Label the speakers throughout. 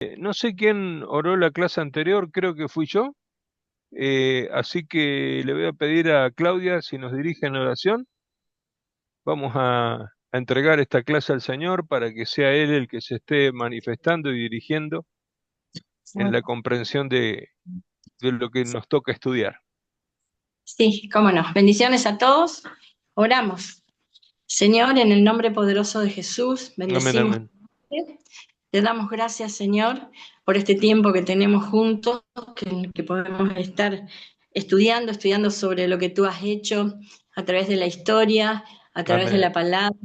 Speaker 1: No sé quién oró la clase anterior, creo que fui yo, así que le voy a pedir a Claudia si nos dirige en oración. Vamos a entregar esta clase al Señor para que sea Él el que se esté manifestando y dirigiendo en la comprensión de lo que nos toca estudiar.
Speaker 2: Sí, cómo no. Bendiciones a todos. Oramos. Señor, en el nombre poderoso de Jesús,
Speaker 1: Amén,
Speaker 2: bendecimos.
Speaker 1: amén.
Speaker 2: Te damos gracias, Señor, por este tiempo que tenemos juntos, que podemos estar estudiando sobre lo que tú has hecho a través de la historia, a través de
Speaker 1: Amén.
Speaker 2: la palabra.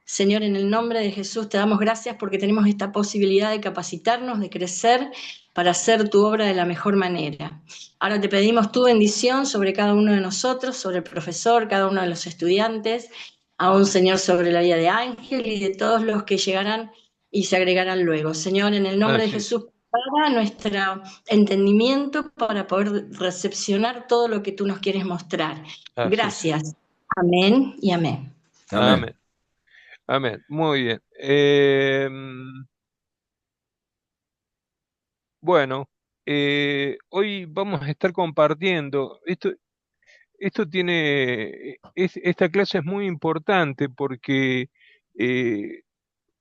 Speaker 2: Señor, en el nombre de Jesús te damos gracias porque tenemos esta posibilidad de capacitarnos, de crecer para hacer tu obra de la mejor manera. Ahora te pedimos tu bendición sobre cada uno de nosotros, sobre el profesor, cada uno de los estudiantes, aún Señor sobre la vida de Ángel y de todos los que llegarán y se agregarán luego. Señor, en el nombre de
Speaker 1: Así es.
Speaker 2: Jesús, para nuestro entendimiento, para poder recepcionar todo lo que tú nos quieres mostrar.
Speaker 1: Así es.
Speaker 2: Gracias. Amén y amén.
Speaker 1: Amén.
Speaker 3: Amén.
Speaker 1: Amén. Muy bien. Bueno, hoy vamos a estar compartiendo. Esto esta clase es muy importante porque eh,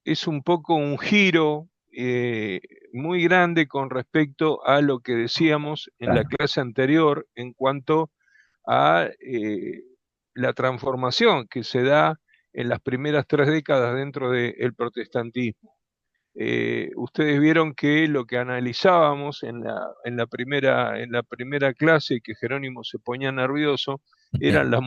Speaker 1: es un poco un giro muy grande con respecto a lo que decíamos en la
Speaker 3: Claro.
Speaker 1: clase anterior en cuanto a la transformación que se da en las primeras 3 décadas dentro del protestantismo. Ustedes vieron que lo que analizábamos en la primera clase, que Jerónimo se ponía nervioso, eran las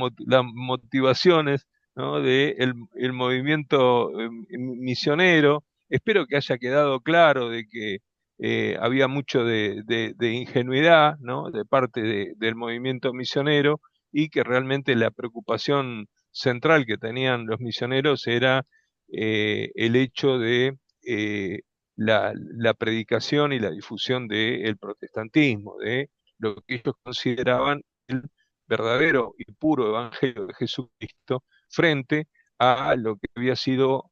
Speaker 1: motivaciones, ¿no? de el movimiento misionero. Espero que haya quedado claro de que había mucho de ingenuidad, ¿no? de parte del movimiento misionero, y que realmente la preocupación central que tenían los misioneros era el hecho de la predicación y la difusión del protestantismo, de lo que ellos consideraban el verdadero y puro evangelio de Jesucristo, frente a lo que había sido,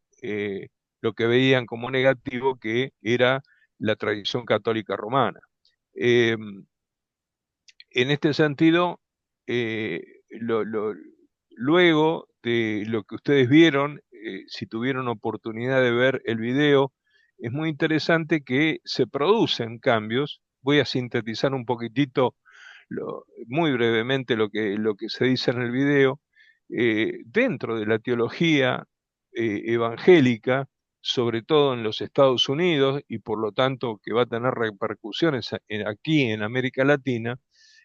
Speaker 1: lo que veían como negativo, que era la tradición católica romana. Eh, en este sentido, eh, luego de lo que ustedes vieron, si tuvieron oportunidad de ver el video, es muy interesante que se producen cambios. Voy a sintetizar un poquitito, muy brevemente, lo que se dice en el video. Dentro de la teología evangélica, sobre todo en los Estados Unidos, y por lo tanto que va a tener repercusiones aquí en América Latina,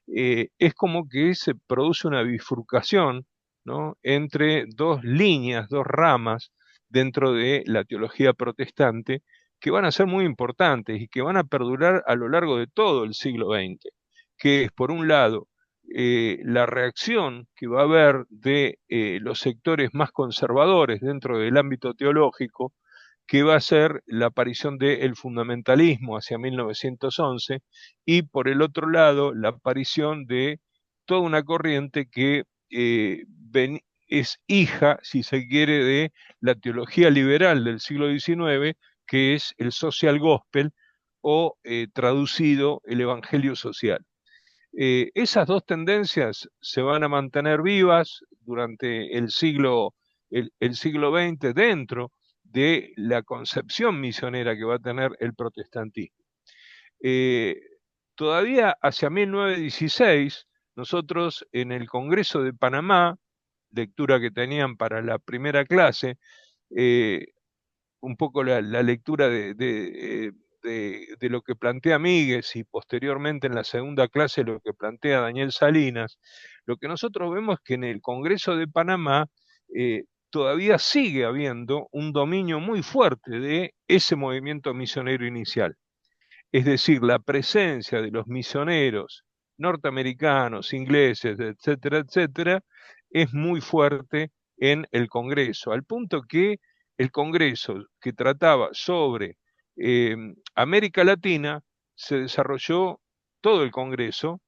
Speaker 1: es como que se produce una bifurcación, ¿no? entre dos líneas, dos ramas dentro de la teología protestante, que van a ser muy importantes y que van a perdurar a lo largo de todo el siglo XX, que es, por un lado, la reacción que va a haber de los sectores más conservadores dentro del ámbito teológico, que va a ser la aparición del fundamentalismo hacia 1911, y por el otro lado la aparición de toda una corriente que es hija, si se quiere, de la teología liberal del siglo XIX, que es el social gospel, o traducido, el evangelio social. Esas dos tendencias se van a mantener vivas durante el siglo XX, dentro de la concepción misionera que va a tener el protestantismo. Eh, Todavía hacia 1916, nosotros en el Congreso de Panamá, lectura que tenían para la primera clase, eh, un poco la lectura de lo que plantea Míguez, y posteriormente en la segunda clase lo que plantea Daniel Salinas. Lo que nosotros vemos es que en el Congreso de Panamá todavía sigue habiendo un dominio muy fuerte de ese movimiento misionero inicial. Es decir, la presencia de los misioneros norteamericanos, ingleses, etcétera, etcétera, es muy fuerte en el Congreso, al punto que el Congreso, que trataba sobre eh, América Latina, se desarrolló todo el Congreso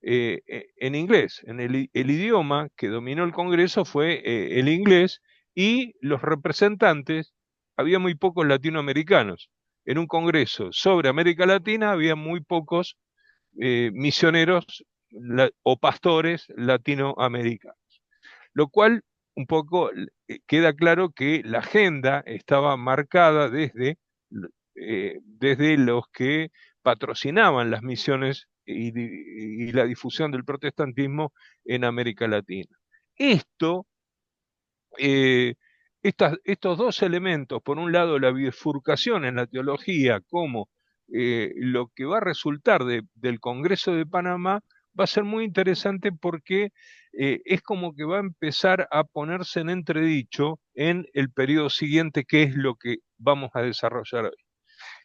Speaker 1: en inglés. El idioma que dominó el Congreso fue el inglés, y los representantes, había muy pocos latinoamericanos. en un congreso sobre América Latina había muy pocos misioneros o pastores latinoamericanos, lo cual un poco queda claro que la agenda estaba marcada desde los que patrocinaban las misiones y la difusión del protestantismo en América Latina. Esto, eh, estos dos elementos, por un lado la bifurcación en la teología como lo que va a resultar del Congreso de Panamá, va a ser muy interesante porque es como que va a empezar a ponerse en entredicho en el periodo siguiente, que es lo que vamos a desarrollar hoy,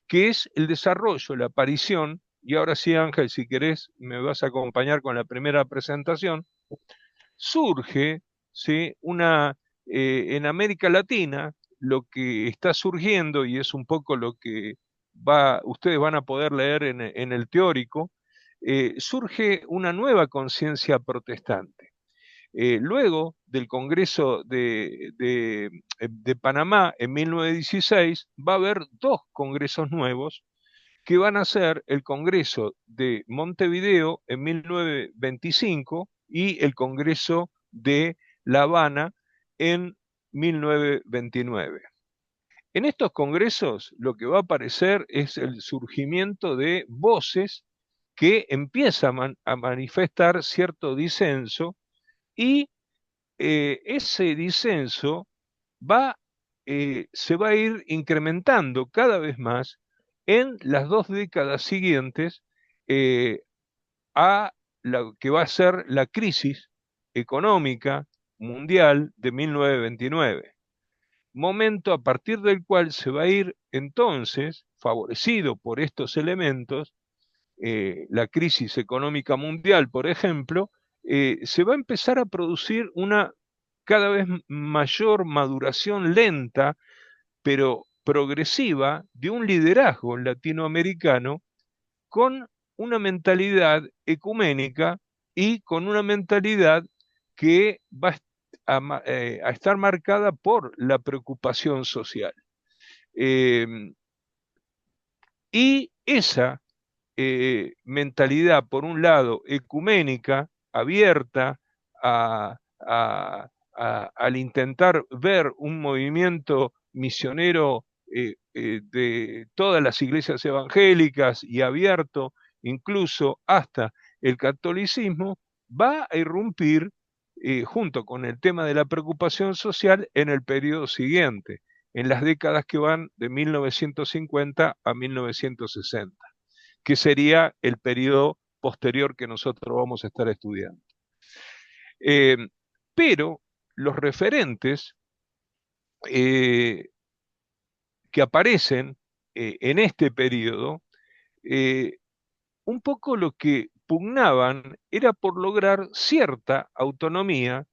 Speaker 1: que es el desarrollo, la aparición, y ahora sí, Ángel, si querés, me vas a acompañar con la primera presentación. Surge, ¿sí? En América Latina, lo que está surgiendo, y es un poco lo que ustedes van a poder leer en el teórico, surge una nueva conciencia protestante. Luego del Congreso de Panamá en 1916, va a haber dos congresos nuevos que van a ser el Congreso de Montevideo en 1925 y el Congreso de La Habana en 1929. En estos congresos lo que va a aparecer es el surgimiento de voces que empiezan a manifestar cierto disenso y ese disenso va, se va a ir incrementando cada vez más en las 2 décadas siguientes eh, a lo que va a ser la crisis económica mundial de 1929, momento a partir del cual se va a ir entonces, favorecido por estos elementos, la crisis económica mundial, por ejemplo, se va a empezar a producir una cada vez mayor maduración lenta, pero progresiva, de un liderazgo latinoamericano con una mentalidad ecuménica y con una mentalidad que va a estar marcada por la preocupación social. Eh, y esa mentalidad, por un lado, ecuménica, abierta al intentar ver un movimiento misionero de todas las iglesias evangélicas y abierto incluso hasta el catolicismo, va a irrumpir junto con el tema de la preocupación social en el periodo siguiente, en las décadas que van de 1950 a 1960, que sería el periodo posterior que nosotros vamos a estar estudiando. Eh, pero los referentes que aparecen en este periodo, un poco lo que pugnaban era por lograr cierta autonomía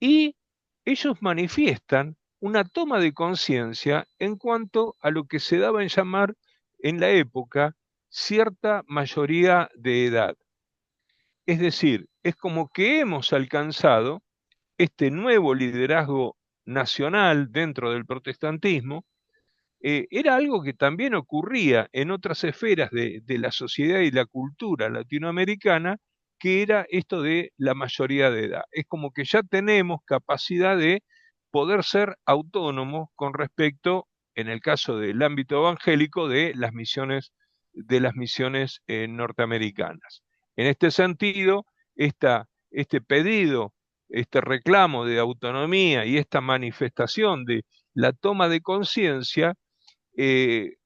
Speaker 1: y ellos manifiestan una toma de conciencia en cuanto a lo que se daba en llamar en la época cierta mayoría de edad. Es decir, es como que hemos alcanzado este nuevo liderazgo nacional dentro del protestantismo. Era algo que también ocurría en otras esferas de la sociedad y la cultura latinoamericana, que era esto de la mayoría de edad. Es como que ya tenemos capacidad de poder ser autónomos con respecto, en el caso del ámbito evangélico, de las misiones norteamericanas. En este sentido, este pedido, este reclamo de autonomía y esta manifestación de la toma de conciencia,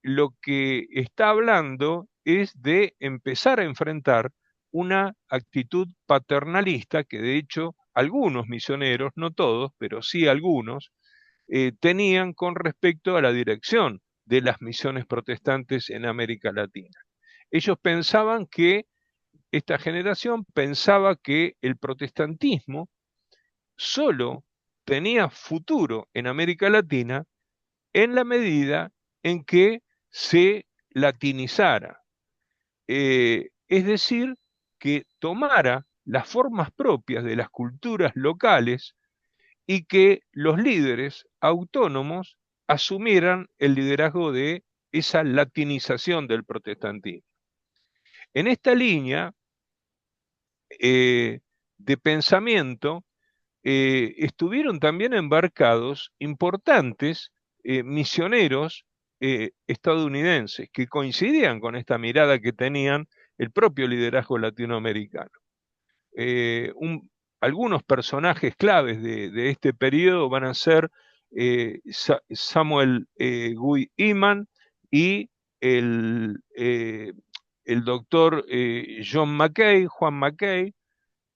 Speaker 1: lo que está hablando es de empezar a enfrentar una actitud paternalista que de hecho algunos misioneros, no todos, pero sí algunos, tenían con respecto a la dirección de las misiones protestantes en América Latina. Ellos pensaban que, esta generación pensaba que el protestantismo solo tenía futuro en América Latina en la medida en que se latinizara, es decir, que tomara las formas propias de las culturas locales y que los líderes autónomos asumieran el liderazgo de esa latinización del protestantismo. En esta línea de pensamiento estuvieron también embarcados importantes misioneros estadounidenses que coincidían con esta mirada que tenían el propio liderazgo latinoamericano. Eh, un- Algunos personajes claves de este periodo van a ser Samuel Guy Iman y el, eh, el doctor John Mackay, Juan Mackay,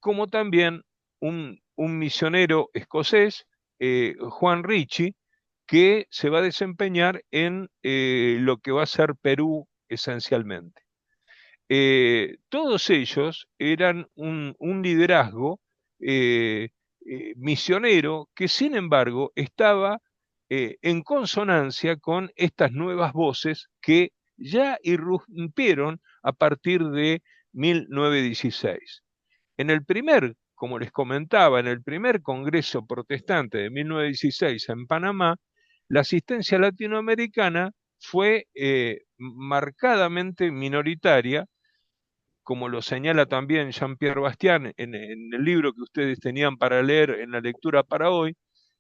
Speaker 1: como también un misionero escocés, Juan Ritchie, que se va a desempeñar en lo que va a ser Perú esencialmente. Todos ellos eran un liderazgo eh, misionero que sin embargo estaba en consonancia con estas nuevas voces que ya irrumpieron a partir de 1916. En el primer, como les comentaba, en el primer Congreso Protestante de 1916 en Panamá, la asistencia latinoamericana fue marcadamente minoritaria, como lo señala también Jean-Pierre Bastián en el libro que ustedes tenían para leer en la lectura para hoy,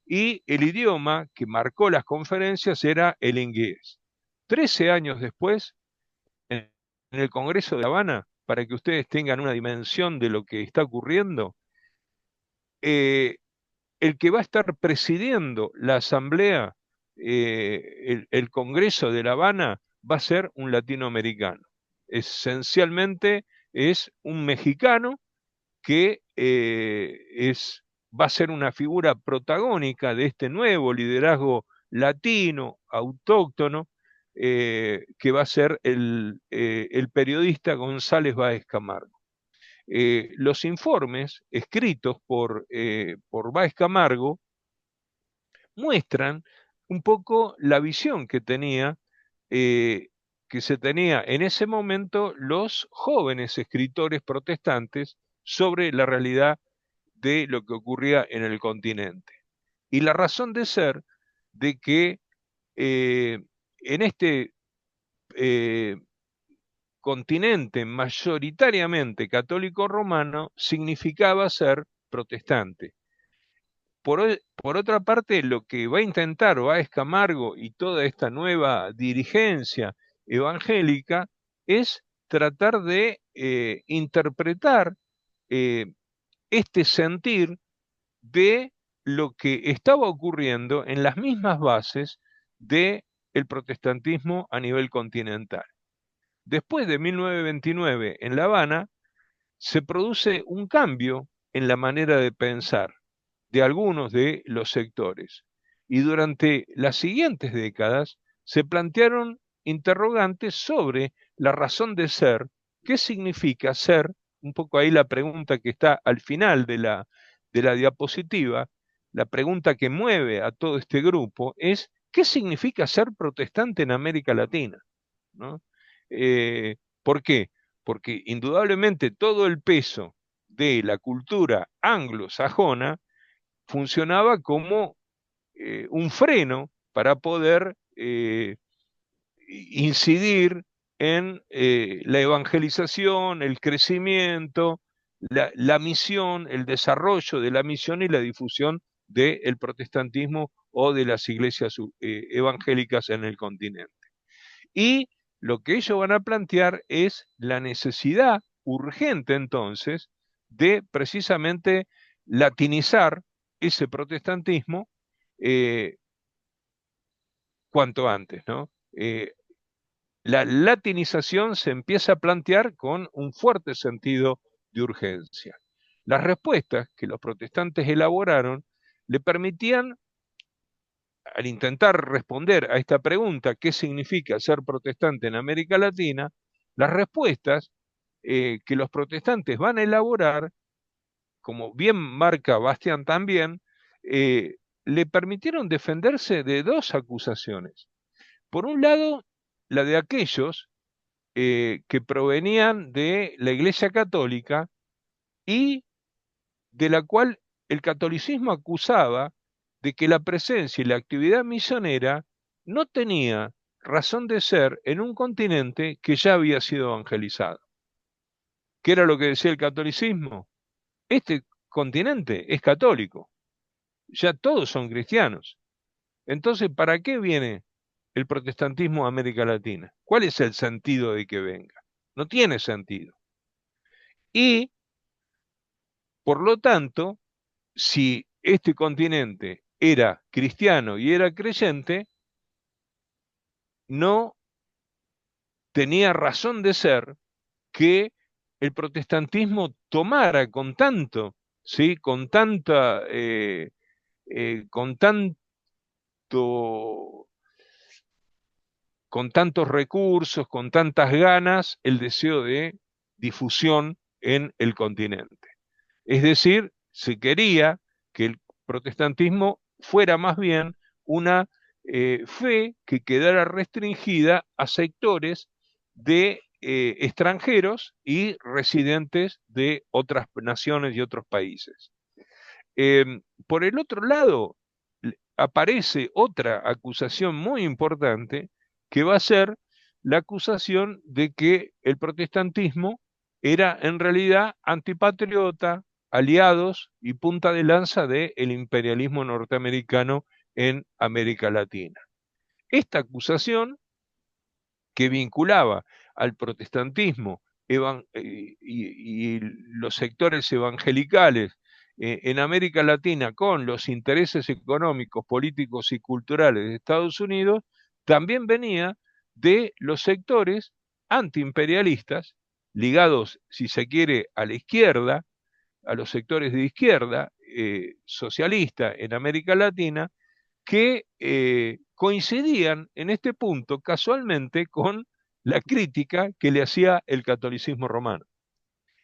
Speaker 1: y el idioma que marcó las conferencias era el inglés. 13 años después, en el Congreso de La Habana, para que ustedes tengan una dimensión de lo que está ocurriendo, eh, el que va a estar presidiendo la asamblea, el Congreso de La Habana, va a ser un latinoamericano. Esencialmente es un mexicano que va a ser una figura protagónica de este nuevo liderazgo latino, autóctono, que va a ser el periodista González Báez Camargo. Los informes escritos por Báez Camargo muestran un poco la visión eh, que se tenía en ese momento los jóvenes escritores protestantes sobre la realidad de lo que ocurría en el continente. Y la razón de ser de que eh, en este eh, continente mayoritariamente católico romano significaba ser protestante. Por otra parte, lo que va a intentar Báez Camargo y toda esta nueva dirigencia evangélica es tratar de interpretar eh, este sentir de lo que estaba ocurriendo en las mismas bases del protestantismo a nivel continental. Después de 1929 en La Habana, se produce un cambio en la manera de pensar de algunos de los sectores. Y durante las siguientes décadas se plantearon interrogantes sobre la razón de ser, qué significa ser, un poco ahí la pregunta que está al final de la diapositiva, la pregunta que mueve a todo este grupo es, ¿qué significa ser protestante en América Latina? ¿No? ¿Por qué? Porque indudablemente todo el peso de la cultura anglosajona funcionaba como un freno para poder incidir en la evangelización, el crecimiento, la misión, el desarrollo de la misión y la difusión del protestantismo o de las iglesias evangélicas en el continente. Y lo que ellos van a plantear es la necesidad urgente entonces de precisamente latinizar ese protestantismo eh, cuanto antes, ¿no? La latinización se empieza a plantear con un fuerte sentido de urgencia. Las respuestas que los protestantes elaboraron le permitían, al intentar responder a esta pregunta, ¿qué significa ser protestante en América Latina? Las respuestas que los protestantes van a elaborar, como bien marca Bastián también, le permitieron defenderse de dos acusaciones. Por un lado, la de aquellos que provenían de la Iglesia Católica y de la cual el catolicismo acusaba de que la presencia y la actividad misionera no tenía razón de ser en un continente que ya había sido evangelizado. ¿Qué era lo que decía el catolicismo? Este continente es católico, ya todos son cristianos. Entonces, ¿para qué viene el protestantismo a América Latina? ¿Cuál es el sentido de que venga? No tiene sentido. Y, por lo tanto, si este continente era cristiano y era creyente, no tenía razón de ser que el protestantismo tomara con tanto, ¿sí? Con tanto, con tantos recursos, con tantas ganas, el deseo de difusión en el continente. Es decir, se quería que el protestantismo fuera más bien una fe que quedara restringida a sectores de extranjeros y residentes de otras naciones y otros países. Por el otro lado, aparece otra acusación muy importante que va a ser la acusación de que el protestantismo era en realidad antipatriota, aliados y punta de lanza del imperialismo norteamericano en América Latina. Esta acusación que vinculaba al protestantismo y los sectores evangelicales en América Latina con los intereses económicos, políticos y culturales de Estados Unidos, también venía de los sectores antiimperialistas, ligados, si se quiere, a la izquierda, a los sectores de izquierda, socialista en América Latina, que coincidían en este punto casualmente con la crítica que le hacía el catolicismo romano.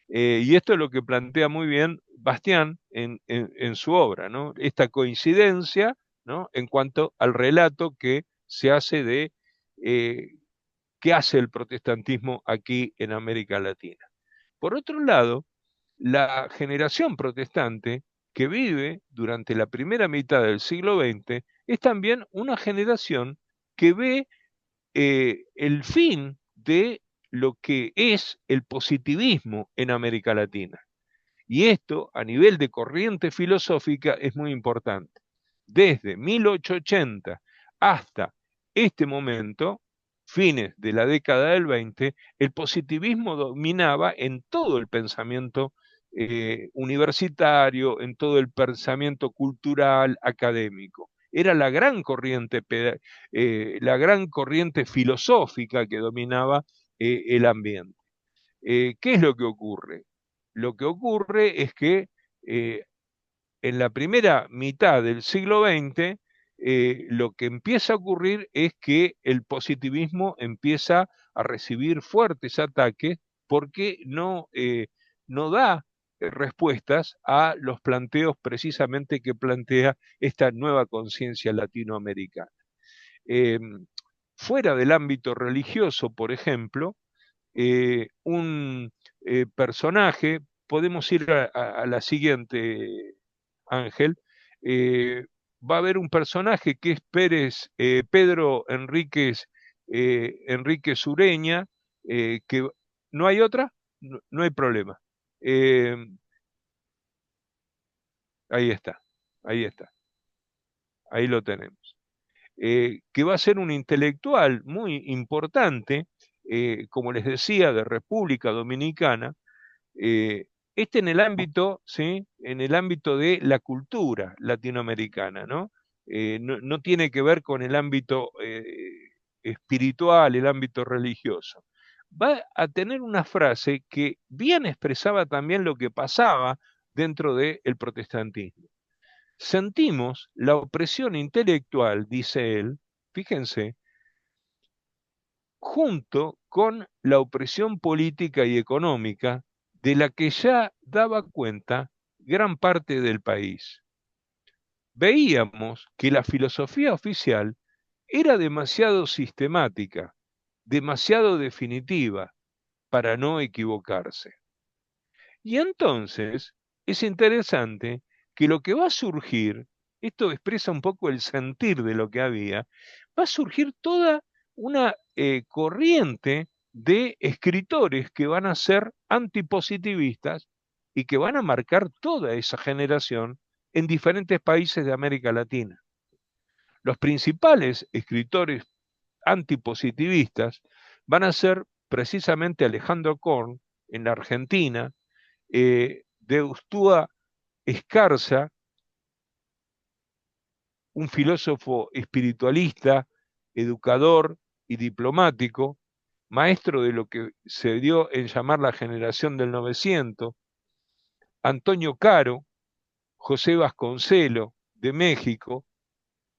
Speaker 1: Y esto es lo que plantea muy bien Bastián en su obra, ¿no? Esta coincidencia, ¿no? En cuanto al relato que se hace de eh, qué hace el protestantismo aquí en América Latina. Por otro lado, la generación protestante que vive durante la primera mitad del siglo XX es también una generación que ve el fin de lo que es el positivismo en América Latina. Y esto, a nivel de corriente filosófica, es muy importante. Desde 1880 hasta este momento, fines de la década del 20, el positivismo dominaba en todo el pensamiento universitario, en todo el pensamiento cultural, académico. Era la gran corriente filosófica que dominaba el ambiente. ¿Qué es lo que ocurre? Lo que ocurre es que eh, en la primera mitad del siglo XX, lo que empieza a ocurrir es que el positivismo empieza a recibir fuertes ataques porque no da respuestas a los planteos precisamente que plantea esta nueva conciencia latinoamericana. Eh, Fuera del ámbito religioso, por ejemplo, un personaje, podemos ir a la siguiente, Ángel, eh, va a haber un personaje que es Pedro Enríquez Ureña, que no hay otra, no hay problema. Eh, ahí está, ahí está, ahí lo tenemos. Que va a ser un intelectual muy importante, como les decía, de República Dominicana, eh, este en el ámbito, ¿sí? En el ámbito de la cultura latinoamericana, ¿no? No tiene que ver con el ámbito espiritual, el ámbito religioso. Va a tener una frase que bien expresaba también lo que pasaba dentro del protestantismo. Sentimos la opresión intelectual, dice él, fíjense, junto con la opresión política y económica de la que ya daba cuenta gran parte del país. Veíamos que la filosofía oficial era demasiado sistemática, demasiado definitiva para no equivocarse. Y entonces es interesante que lo que va a surgir, esto expresa un poco el sentir de lo que había, va a surgir toda una corriente de escritores que van a ser antipositivistas y que van a marcar toda esa generación en diferentes países de América Latina. Los principales escritores antipositivistas van a ser precisamente Alejandro Korn en la Argentina, Deustúa Escarza, un filósofo espiritualista, educador y diplomático, maestro de lo que se dio en llamar la generación del 900, Antonio Caro, José Vasconcelo, de México,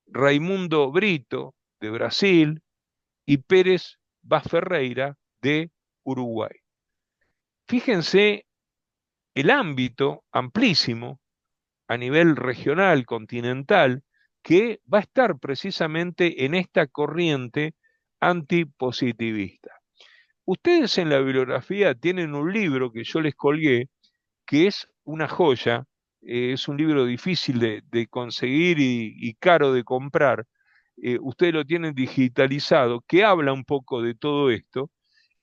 Speaker 1: Raimundo Brito, de Brasil, y Pérez Vaz Ferreira, de Uruguay. Fíjense el ámbito amplísimo a nivel regional, continental, que va a estar precisamente en esta corriente antipositivista. Ustedes en la bibliografía tienen un libro que yo les colgué, que es una joya, es un libro difícil de conseguir y caro de comprar. Ustedes lo tienen digitalizado, que habla un poco de todo esto,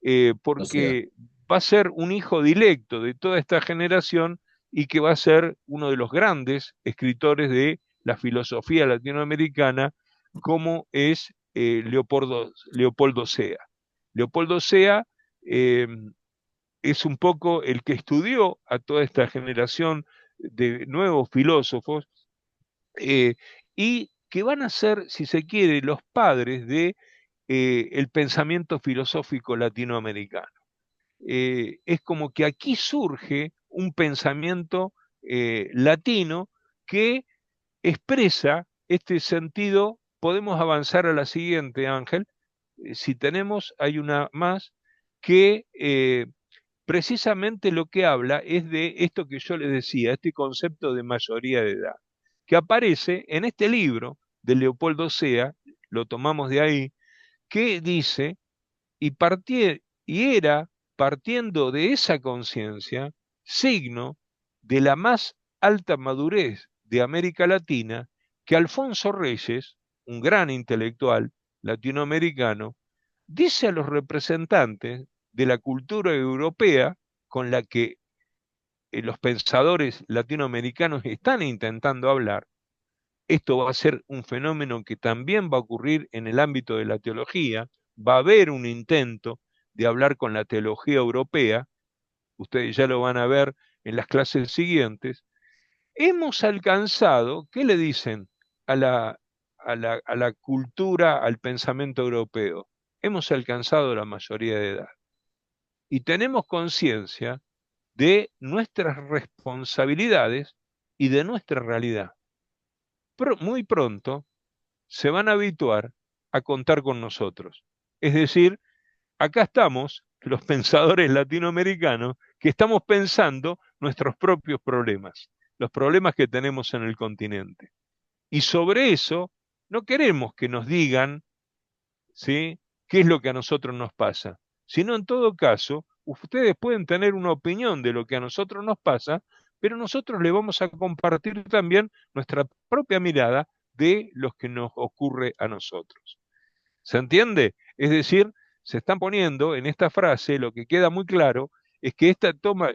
Speaker 3: O sea,
Speaker 1: porque va a ser un hijo directo de toda esta generación y que va a ser uno de los grandes escritores de la filosofía latinoamericana, como es Leopoldo Sea. Leopoldo Sea eh, es un poco el que estudió a toda esta generación de nuevos filósofos eh, y que van a ser, si se quiere, los padres de el pensamiento filosófico latinoamericano. Es como que aquí surge un pensamiento latino que expresa este sentido. Podemos avanzar a la siguiente, Ángel. Si tenemos, hay una más que precisamente lo que habla es de esto que yo les decía, este concepto de mayoría de edad, que aparece en este libro de Leopoldo Sea, lo tomamos de ahí, que dice, y era, partiendo de esa conciencia, signo de la más alta madurez de América Latina, que Alfonso Reyes, un gran intelectual latinoamericano, dice a los representantes de la cultura europea con la que los pensadores latinoamericanos están intentando hablar. Esto va a ser un fenómeno que también va a ocurrir en el ámbito de la teología. Va a haber un intento de hablar con la teología europea. Ustedes ya lo van a ver en las clases siguientes. Hemos alcanzado, ¿qué le dicen a la cultura, al pensamiento europeo? Hemos alcanzado la mayoría de edad y tenemos conciencia de nuestras responsabilidades y de nuestra realidad. Muy pronto se van a habituar a contar con nosotros. Es decir, acá estamos los pensadores latinoamericanos que estamos pensando nuestros propios problemas, los problemas que tenemos en el continente. Y sobre eso no queremos que nos digan, ¿sí?, qué es lo que a nosotros nos pasa, sino en todo caso, ustedes pueden tener una opinión de lo que a nosotros nos pasa, pero nosotros le vamos a compartir también nuestra propia mirada de lo que nos ocurre a nosotros. ¿Se entiende? Es decir, se están poniendo en esta frase, lo que queda muy claro es que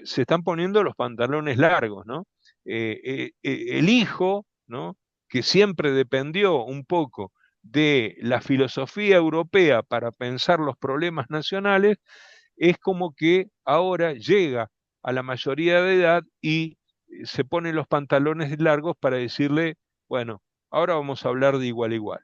Speaker 1: se están poniendo los pantalones largos, ¿no? El hijo, ¿no?, que siempre dependió un poco de la filosofía europea para pensar los problemas nacionales, es como que ahora llega a la mayoría de edad y se pone los pantalones largos para decirle, bueno, ahora vamos a hablar de igual a igual.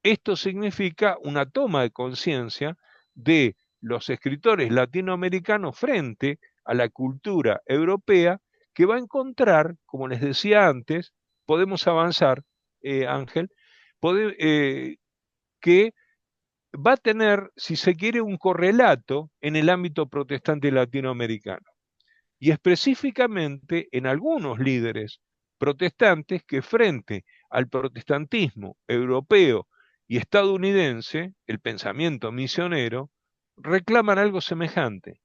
Speaker 1: Esto significa una toma de conciencia de los escritores latinoamericanos frente a la cultura europea que va a encontrar, como les decía antes, podemos avanzar, Ángel, que va a tener, si se quiere, un correlato en el ámbito protestante latinoamericano. Y específicamente en algunos líderes protestantes que frente al protestantismo europeo y estadounidense, el pensamiento misionero, reclaman algo semejante.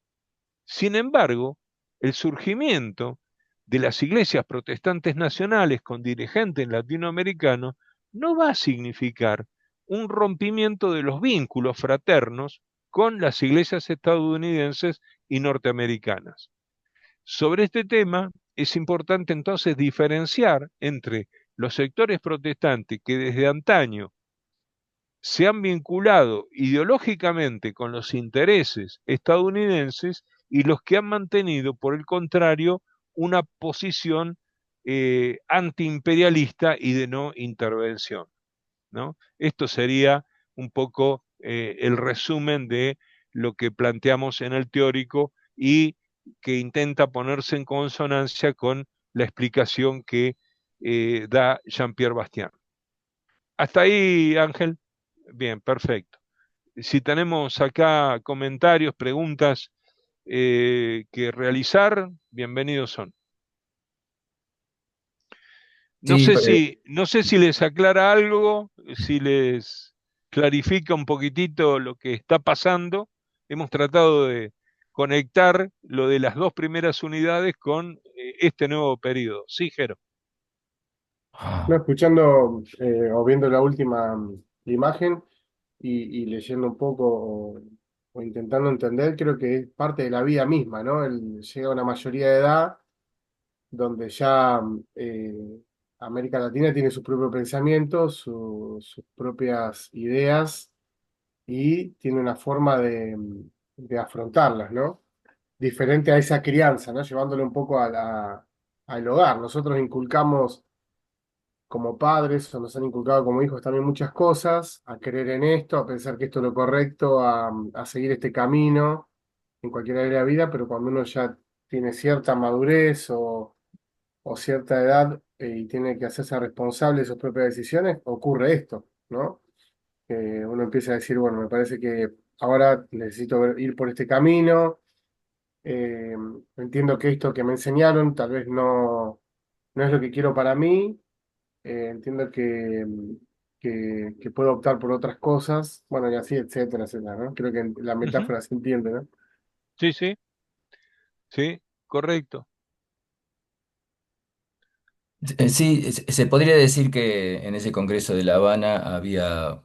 Speaker 1: Sin embargo, el surgimiento de las iglesias protestantes nacionales con dirigentes latinoamericanos no va a significar un rompimiento de los vínculos fraternos con las iglesias estadounidenses y norteamericanas. Sobre este tema es importante entonces diferenciar entre los sectores protestantes que desde antaño se han vinculado ideológicamente con los intereses estadounidenses y los que han mantenido, por el contrario, una posición antiimperialista y de no intervención, ¿no? Esto sería un poco el resumen de lo que planteamos en el teórico y que intenta ponerse en consonancia con la explicación que da Jean-Pierre Bastián. Hasta ahí, Ángel. Bien, perfecto. Si tenemos acá comentarios, preguntas que realizar, bienvenidos son.
Speaker 3: Sí,
Speaker 1: No sé si les aclara algo, si les clarifica un poquitito lo que está pasando. Hemos tratado de conectar lo de las dos primeras unidades con este nuevo periodo. Sí, Jero.
Speaker 4: No, escuchando o viendo la última imagen y leyendo un poco o intentando entender, creo que es parte de la vida misma, ¿no? Él llega a una mayoría de edad donde ya América Latina tiene sus propios pensamientos, sus propias ideas y tiene una forma de afrontarlas, ¿no? Diferente a esa crianza, ¿no? Llevándole un poco al hogar. Nosotros inculcamos como padres o nos han inculcado como hijos también muchas cosas, a creer en esto, a pensar que esto es lo correcto, a seguir este camino en cualquier área de la vida, pero cuando uno ya tiene cierta madurez o cierta edad y tiene que hacerse responsable de sus propias decisiones, ocurre esto, ¿no? Uno empieza a decir, bueno, me parece que ahora necesito ir por este camino, eh, entiendo que esto que me enseñaron tal vez no es lo que quiero para mí, entiendo que puedo optar por otras cosas, bueno, y así, etcétera, etcétera, ¿no? Creo que la
Speaker 1: Ujú.
Speaker 4: metáfora se entiende, ¿no?
Speaker 1: Sí, sí, sí, correcto.
Speaker 3: Sí, se podría decir que en ese Congreso de La Habana había,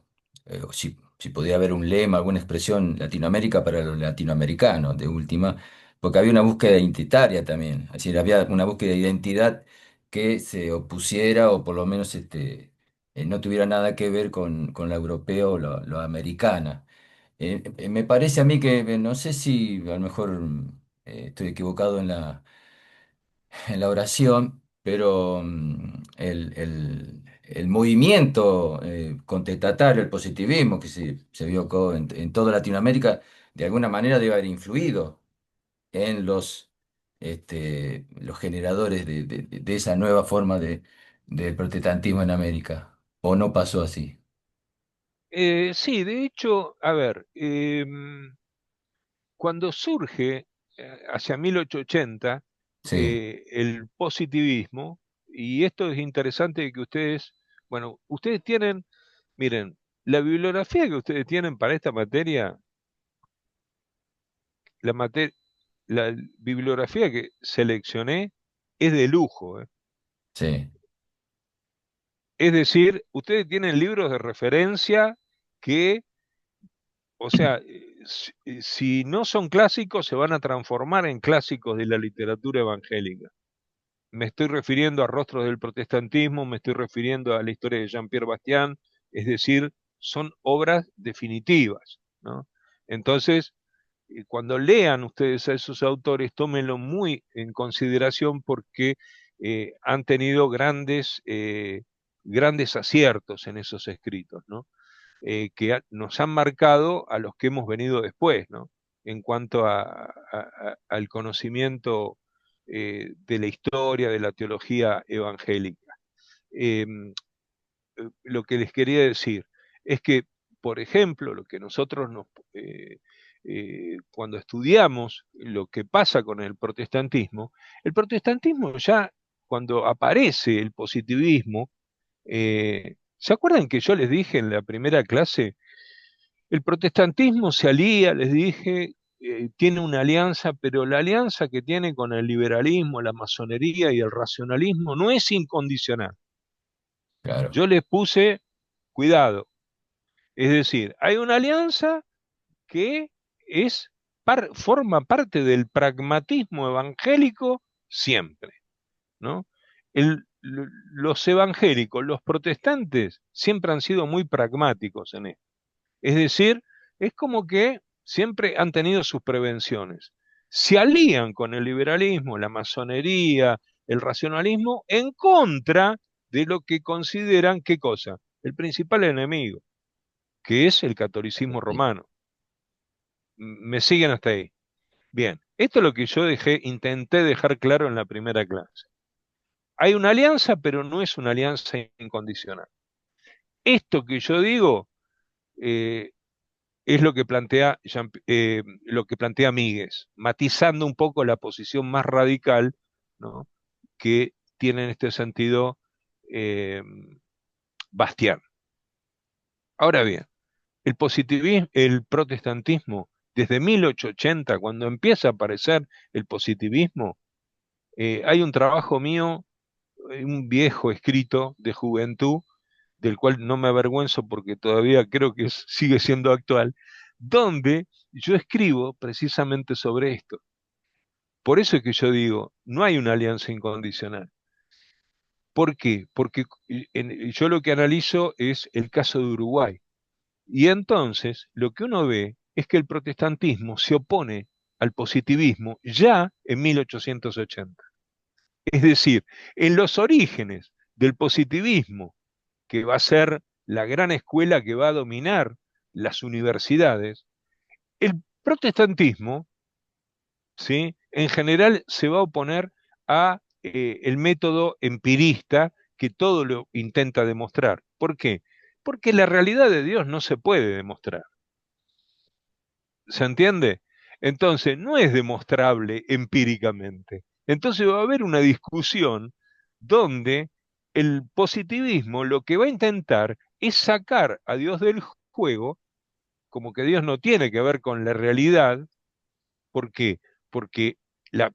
Speaker 3: o si podía haber un lema, alguna expresión, Latinoamérica para los latinoamericanos, de última, porque había una búsqueda identitaria también, es decir, había una búsqueda de identidad que se opusiera o por lo menos no tuviera nada que ver con la europea o la americana. Me parece a mí que, no sé si a lo mejor estoy equivocado en la oración, pero el movimiento contestatario, el positivismo que se vio en toda Latinoamérica, de alguna manera debe haber influido en los generadores de esa nueva forma del protestantismo en América. ¿O no pasó así?
Speaker 1: Sí, de hecho, a ver, cuando surge hacia 1880
Speaker 3: Sí,
Speaker 1: el positivismo, y esto es interesante que ustedes, bueno, ustedes tienen, miren, la bibliografía que ustedes tienen para esta materia, la, la bibliografía que seleccioné es de lujo, ¿eh?
Speaker 3: sí,
Speaker 1: Es decir, ustedes tienen libros de referencia que, o sea, si no son clásicos, se van a transformar en clásicos de la literatura evangélica. Me estoy refiriendo a Rostros del Protestantismo, me estoy refiriendo a la historia de Jean-Pierre Bastián, es decir, son obras definitivas, ¿no? Entonces, cuando lean ustedes a esos autores, tómenlo muy en consideración porque han tenido grandes aciertos en esos escritos, ¿no? Que nos han marcado a los que hemos venido después, ¿no? En cuanto al conocimiento de la historia, de la teología evangélica. Em, lo que les quería decir es que, por ejemplo, lo que nosotros cuando estudiamos lo que pasa con el protestantismo ya cuando aparece el positivismo, ¿se acuerdan que yo les dije en la primera clase? El protestantismo se alía, les dije, tiene una alianza, pero la alianza que tiene con el liberalismo, la masonería y el racionalismo no es incondicional.
Speaker 3: claro.
Speaker 1: Yo les puse, cuidado, Es decir, hay una alianza que forma parte del pragmatismo evangélico siempre, ¿no? Los evangélicos, los protestantes, siempre han sido muy pragmáticos en esto. Es decir, es como que siempre han tenido sus prevenciones. Se alían con el liberalismo, la masonería, el racionalismo, en contra de lo que consideran, ¿qué cosa? El principal enemigo, que es el catolicismo
Speaker 3: Sí,
Speaker 1: romano. ¿Me siguen hasta ahí? Bien, esto es lo que yo intenté dejar claro en la primera clase. Hay una alianza, pero no es una alianza incondicional. Esto que yo digo eh, es lo que plantea Míguez, matizando un poco la posición más radical, ¿no?, que tiene en este sentido eh, Bastián. Ahora bien, el protestantismo, desde 1880, cuando empieza a aparecer el positivismo, hay un trabajo mío, un viejo escrito de juventud, del cual no me avergüenzo porque todavía creo que sigue siendo actual, donde yo escribo precisamente sobre esto. Por eso es que yo digo, no hay una alianza incondicional. ¿Por qué? Porque yo lo que analizo es el caso de Uruguay. Y entonces lo que uno ve es que el protestantismo se opone al positivismo ya en 1880. Es decir, en los orígenes del positivismo, que va a ser la gran escuela que va a dominar las universidades, el protestantismo, ¿sí?, en general se va a oponer a el método empirista que todo lo intenta demostrar. ¿Por qué? Porque la realidad de Dios no se puede demostrar. ¿Se entiende? Entonces, no es demostrable empíricamente. Entonces va a haber una discusión donde el positivismo lo que va a intentar es sacar a Dios del juego, como que Dios no tiene que ver con la realidad. ¿Por qué? Porque la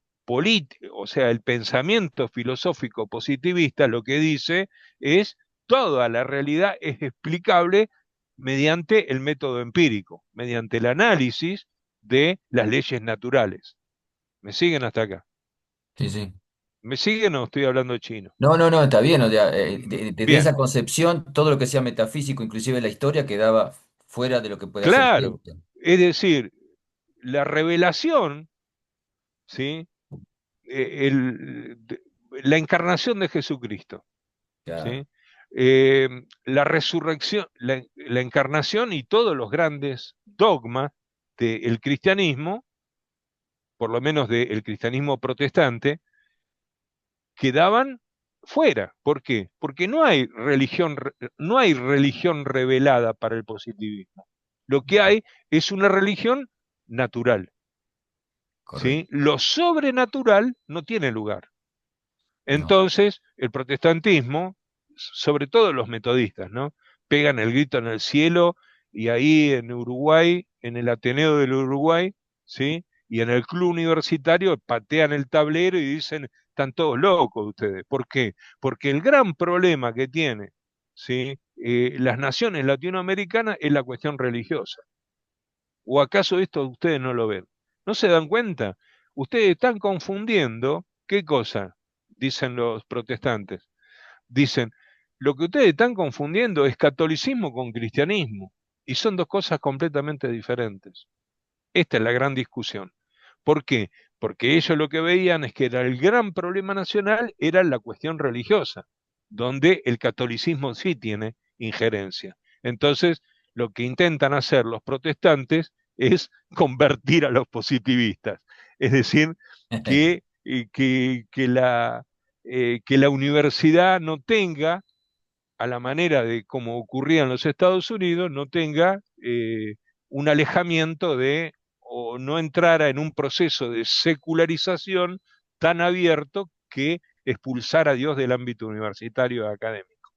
Speaker 1: o sea, el pensamiento filosófico positivista lo que dice es toda la realidad es explicable mediante el método empírico, mediante el análisis de las leyes naturales. ¿Me siguen hasta acá?
Speaker 3: sí, sí.
Speaker 1: ¿Me siguen o estoy hablando chino?
Speaker 3: No, no, no, está bien. O sea, desde
Speaker 1: Bien,
Speaker 3: esa concepción, todo lo que sea metafísico, inclusive la historia, quedaba fuera de lo que puede hacer
Speaker 1: claro.
Speaker 3: ciencia.
Speaker 1: Es decir, la revelación, ¿sí? La encarnación de Jesucristo,
Speaker 3: Claro,
Speaker 1: ¿sí? La resurrección, la encarnación y todos los grandes dogmas del cristianismo, por lo menos del cristianismo protestante, quedaban fuera. ¿Por qué? Porque no hay religión revelada para el positivismo. Lo que hay es una religión natural,
Speaker 3: correcto.
Speaker 1: ¿sí? Lo sobrenatural no tiene lugar.
Speaker 3: No,
Speaker 1: Entonces, el protestantismo, sobre todo los metodistas, ¿no?, pegan el grito en el cielo y ahí en Uruguay, en el Ateneo del Uruguay, ¿sí?, y en el club universitario patean el tablero y dicen, están todos locos ustedes. ¿Por qué? Porque el gran problema que tiene, ¿sí?, las naciones latinoamericanas es la cuestión religiosa. ¿O acaso esto ustedes no lo ven? ¿No se dan cuenta? Ustedes están confundiendo, ¿qué cosa? Dicen los protestantes. Dicen, lo que ustedes están confundiendo es catolicismo con cristianismo. Y son dos cosas completamente diferentes. Esta es la gran discusión. ¿Por qué? Porque ellos lo que veían es que era el gran problema nacional era la cuestión religiosa, donde el catolicismo sí tiene injerencia. Entonces, lo que intentan hacer los protestantes es convertir a los positivistas, es decir, que la universidad no tenga, a la manera de como ocurría en los Estados Unidos, no tenga un alejamiento de, o no entrara en un proceso de secularización tan abierto que expulsara a Dios del ámbito universitario académico.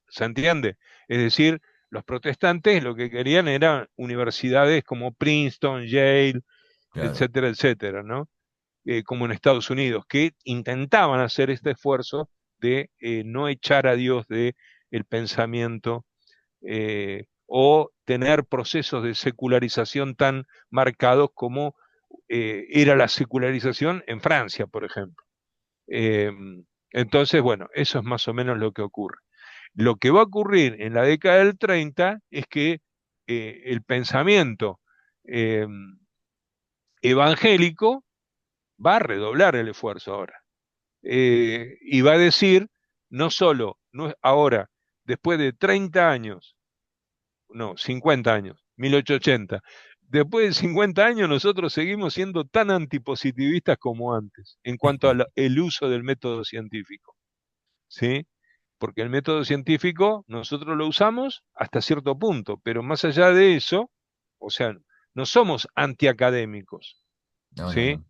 Speaker 1: ¿Se entiende? Es decir, los protestantes lo que querían eran universidades como Princeton, Yale,
Speaker 3: claro.
Speaker 1: etcétera, etcétera, ¿no? Como en Estados Unidos, que intentaban hacer este esfuerzo de no echar a Dios de el pensamiento o tener procesos de secularización tan marcados como era la secularización en Francia, por ejemplo. Eh, entonces, bueno, eso es más o menos lo que ocurre. Lo que va a ocurrir en la década del 30 es que el pensamiento eh, evangélico va a redoblar el esfuerzo ahora. Y va a decir, no solo, no, ahora, después de 30 años, no, 50 años, 1880, después de 50 años nosotros seguimos siendo tan antipositivistas como antes en cuanto al el uso del método científico, ¿sí? Porque el método científico nosotros lo usamos hasta cierto punto, pero más allá de eso, o sea, no somos antiacadémicos,
Speaker 3: No, no,
Speaker 1: ¿sí?
Speaker 3: no.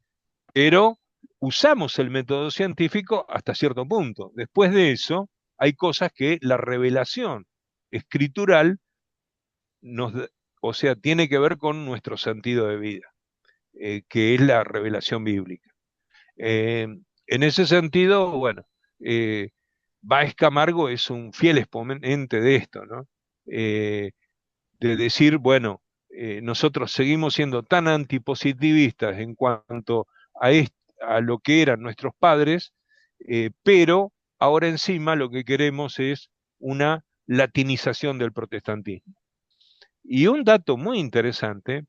Speaker 1: Pero usamos el método científico hasta cierto punto. Después de eso, hay cosas que la revelación escritural nos, o sea, tiene que ver con nuestro sentido de vida, que es la revelación bíblica. En ese sentido, bueno, eh, Báez Camargo es un fiel exponente de esto, ¿no? De decir, bueno, nosotros seguimos siendo tan antipositivistas en cuanto a, a lo que eran nuestros padres, pero ahora encima lo que queremos es una latinización del protestantismo. Y un dato muy interesante,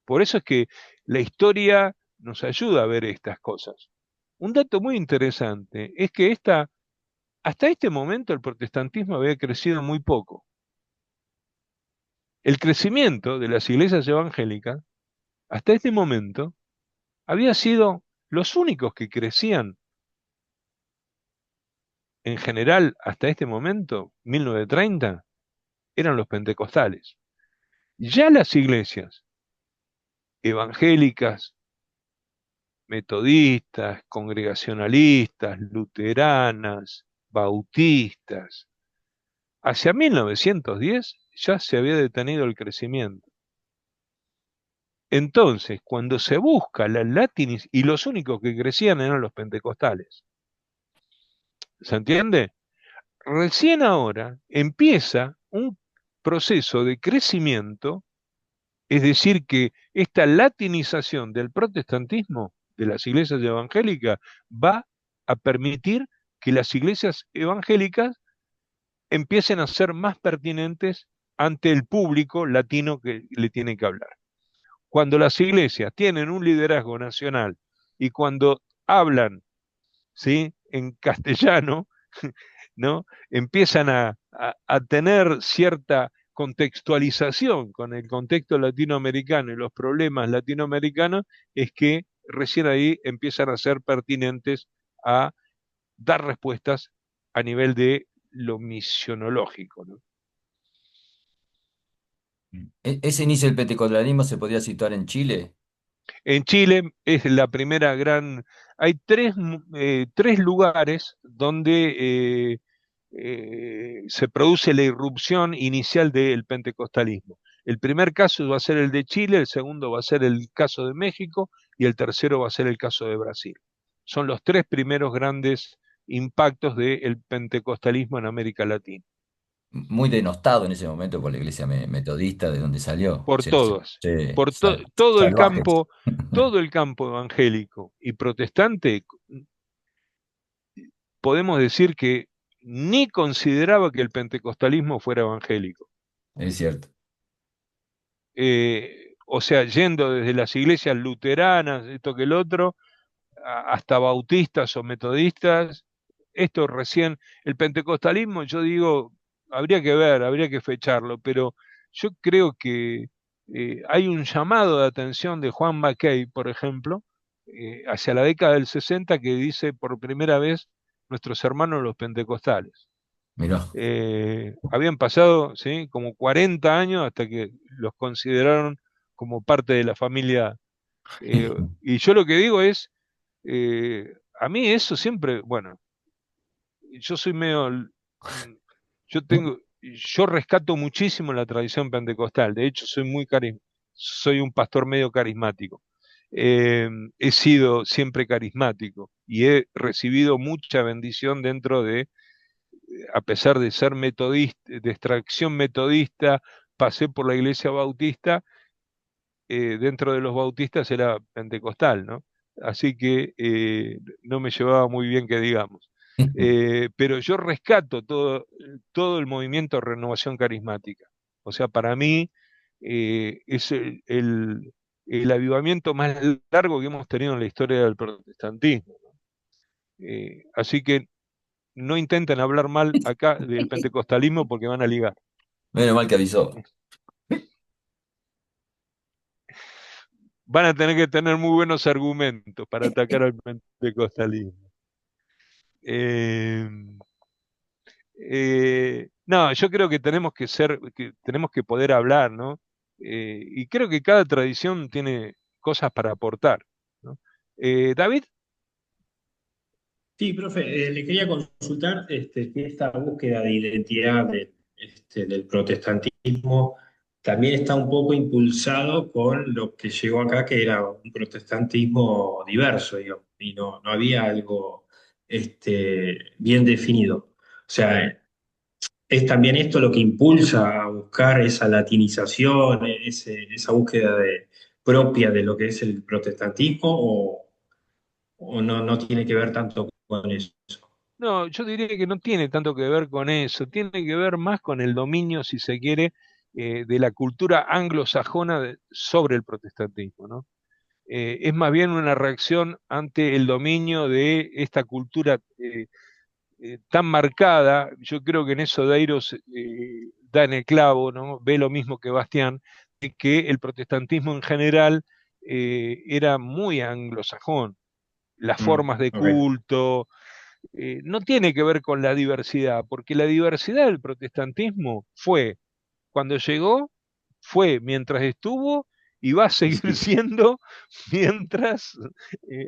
Speaker 1: por eso es que la historia nos ayuda a ver estas cosas. Un dato muy interesante es que hasta este momento el protestantismo había crecido muy poco. El crecimiento de las iglesias evangélicas hasta este momento había sido los únicos que crecían en general hasta este momento, 1930, eran los pentecostales. Ya las iglesias evangélicas, metodistas, congregacionalistas, luteranas, bautistas, hacia 1910 ya se había detenido el crecimiento. Entonces, cuando se busca la latinis, y los únicos que crecían eran los pentecostales, ¿se entiende? Recién ahora empieza un proceso de crecimiento, es decir, que esta latinización del protestantismo de las iglesias evangélicas va a permitir que las iglesias evangélicas empiecen a ser más pertinentes ante el público latino que le tiene que hablar. Cuando las iglesias tienen un liderazgo nacional y cuando hablan, ¿sí?, en castellano, ¿no? Empiezan a tener cierta contextualización con el contexto latinoamericano y los problemas latinoamericanos, es que recién ahí empiezan a ser pertinentes a dar respuestas a nivel de lo misionológico, ¿no?
Speaker 3: Ese inicio del pentecostalismo se podría situar en Chile.
Speaker 1: En Chile es la primera gran... Hay tres lugares donde se produce la irrupción inicial del pentecostalismo. El primer caso va a ser el de Chile, el segundo va a ser el caso de México y el tercero va a ser el caso de Brasil. Son los tres primeros grandes impactos del pentecostalismo en América Latina.
Speaker 3: Muy denostado en ese momento por la iglesia metodista de donde salió. O
Speaker 1: Por
Speaker 3: sea,
Speaker 1: todos, por
Speaker 3: salvajes.
Speaker 1: todo el campo evangélico y protestante, podemos decir que ni consideraba que el pentecostalismo fuera evangélico.
Speaker 3: Es cierto.
Speaker 1: O sea, yendo desde las iglesias luteranas, esto que el otro, hasta bautistas o metodistas, esto recién, el pentecostalismo, yo digo, habría que ver, habría que fecharlo, pero yo creo que hay un llamado de atención de Juan Mackay, por ejemplo, hacia la década del 60, que dice por primera vez nuestros hermanos los pentecostales.
Speaker 3: Mirá.
Speaker 1: Habían pasado, ¿sí?, como 40 años hasta que los consideraron como parte de la familia. Y yo lo que digo es, a mí eso siempre, bueno, yo soy medio, yo rescato muchísimo la tradición pentecostal. De hecho, soy un pastor medio carismático. He sido siempre carismático y he recibido mucha bendición dentro de, a pesar de ser metodista, de extracción metodista, pasé por la iglesia bautista, dentro de los bautistas era pentecostal, ¿no? Así que no me llevaba muy bien que digamos. Pero yo rescato todo el movimiento de renovación carismática. O sea, para mí es el avivamiento más largo que hemos tenido en la historia del protestantismo. Así que no intenten hablar mal acá del pentecostalismo porque van a ligar.
Speaker 3: Menos mal que avisó.
Speaker 1: Van a tener que tener muy buenos argumentos para atacar al pentecostalismo. Eh, no, yo creo que tenemos que poder hablar, ¿no? Y creo que cada tradición tiene cosas para aportar, ¿no? David,
Speaker 5: Sí, profe, le quería consultar que esta búsqueda de identidad del protestantismo también está un poco impulsado con lo que llegó acá, que era un protestantismo diverso, digamos, y no había algo bien definido. O sea, es también esto lo que impulsa a buscar esa latinización, esa búsqueda propia de lo que es el protestantismo, o no tiene que ver tanto con eso.
Speaker 1: no, yo diría que no tiene tanto que ver con eso, tiene que ver más con el dominio, si se quiere, de la cultura anglosajona sobre el protestantismo, ¿no? Es más bien una reacción ante el dominio de esta cultura tan marcada. Yo creo que en eso Deiros da en el clavo, ¿no? Ve lo mismo que Bastián, de que el protestantismo en general era muy anglosajón. Las formas de
Speaker 5: Ok.
Speaker 1: culto, no tiene que ver con la diversidad, porque la diversidad del protestantismo fue cuando llegó, fue mientras estuvo y va a seguir
Speaker 5: Sí,
Speaker 1: siendo mientras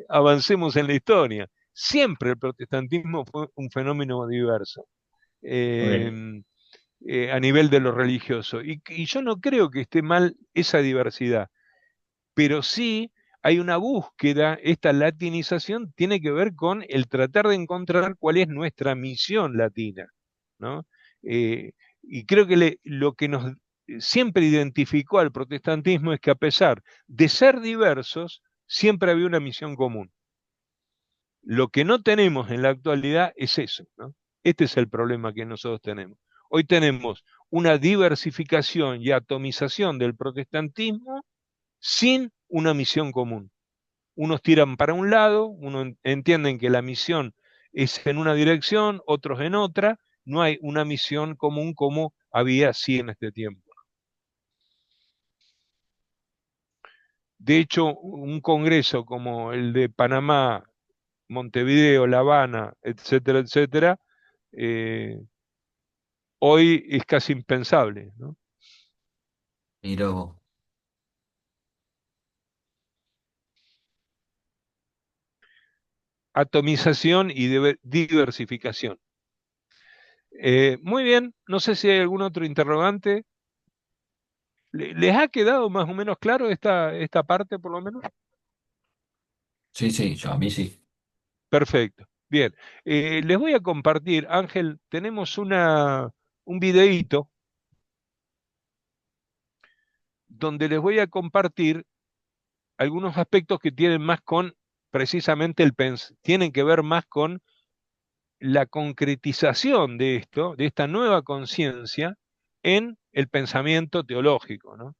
Speaker 1: avancemos en la historia. Siempre el protestantismo fue un fenómeno diverso
Speaker 5: ok.
Speaker 1: eh, a nivel de lo religioso. Y yo no creo que esté mal esa diversidad, pero sí hay una búsqueda, esta latinización tiene que ver con el tratar de encontrar cuál es nuestra misión latina, ¿no? Eh, y creo que lo que nos siempre identificó al protestantismo es que a pesar de ser diversos, siempre había una misión común. Lo que no tenemos en la actualidad es eso, ¿no? Este es el problema que nosotros tenemos. Hoy tenemos una diversificación y atomización del protestantismo sin una misión común. Unos tiran para un lado, unos entienden que la misión es en una dirección, otros en otra, no hay una misión común como había sí en este tiempo. De hecho, un congreso como el de Panamá, Montevideo, La Habana, etcétera, etcétera, eh, hoy es casi impensable, ¿no?
Speaker 3: Mirá vos.
Speaker 1: Atomización y diversificación. Muy bien, no sé si hay algún otro interrogante. ¿Les ha quedado más o menos claro esta parte, por lo menos?
Speaker 3: Sí, sí, yo, a mí sí.
Speaker 1: Perfecto. Bien. Les voy a compartir, Ángel, tenemos un videíto donde les voy a compartir algunos aspectos que tienen más con precisamente tienen que ver más con la concretización de esto, de esta nueva conciencia en el pensamiento teológico, ¿no?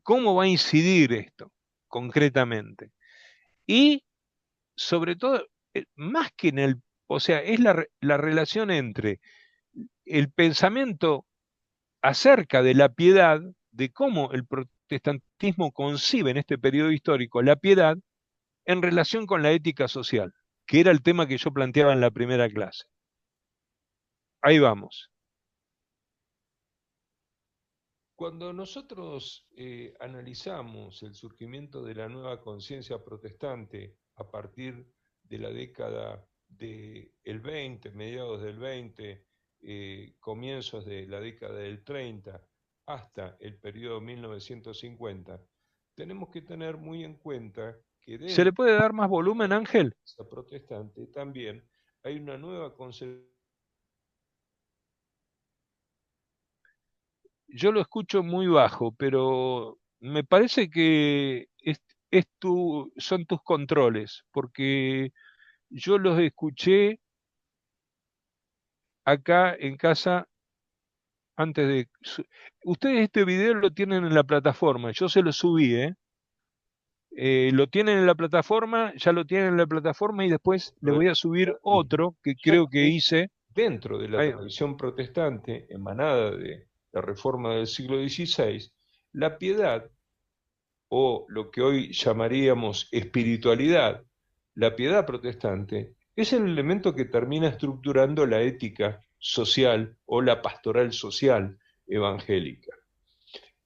Speaker 1: ¿Cómo va a incidir esto concretamente? Y sobre todo, más que en o sea, es la relación entre el pensamiento acerca de la piedad, de cómo el protestantismo concibe en este periodo histórico la piedad en relación con la ética social, que era el tema que yo planteaba en la primera clase. Ahí vamos. Cuando nosotros analizamos el surgimiento de la nueva conciencia protestante a partir de la década del 20, mediados del 20, comienzos de la década del 30, hasta el periodo 1950, tenemos que tener muy en cuenta que ¿se le puede dar más volumen, Ángel? Protestante también hay una nueva concepción. yo lo escucho muy bajo, pero me parece que son tus controles, porque yo los escuché acá en casa antes de... Ustedes este video lo tienen en la plataforma, yo se lo subí, ¿eh? Lo tienen en la plataforma, ya lo tienen en la plataforma y después le voy a subir otro que creo que hice dentro de la tradición protestante emanada de la Reforma del siglo XVI. La piedad, o lo que hoy llamaríamos espiritualidad, la piedad protestante, es el elemento que termina estructurando la ética social o la pastoral social evangélica.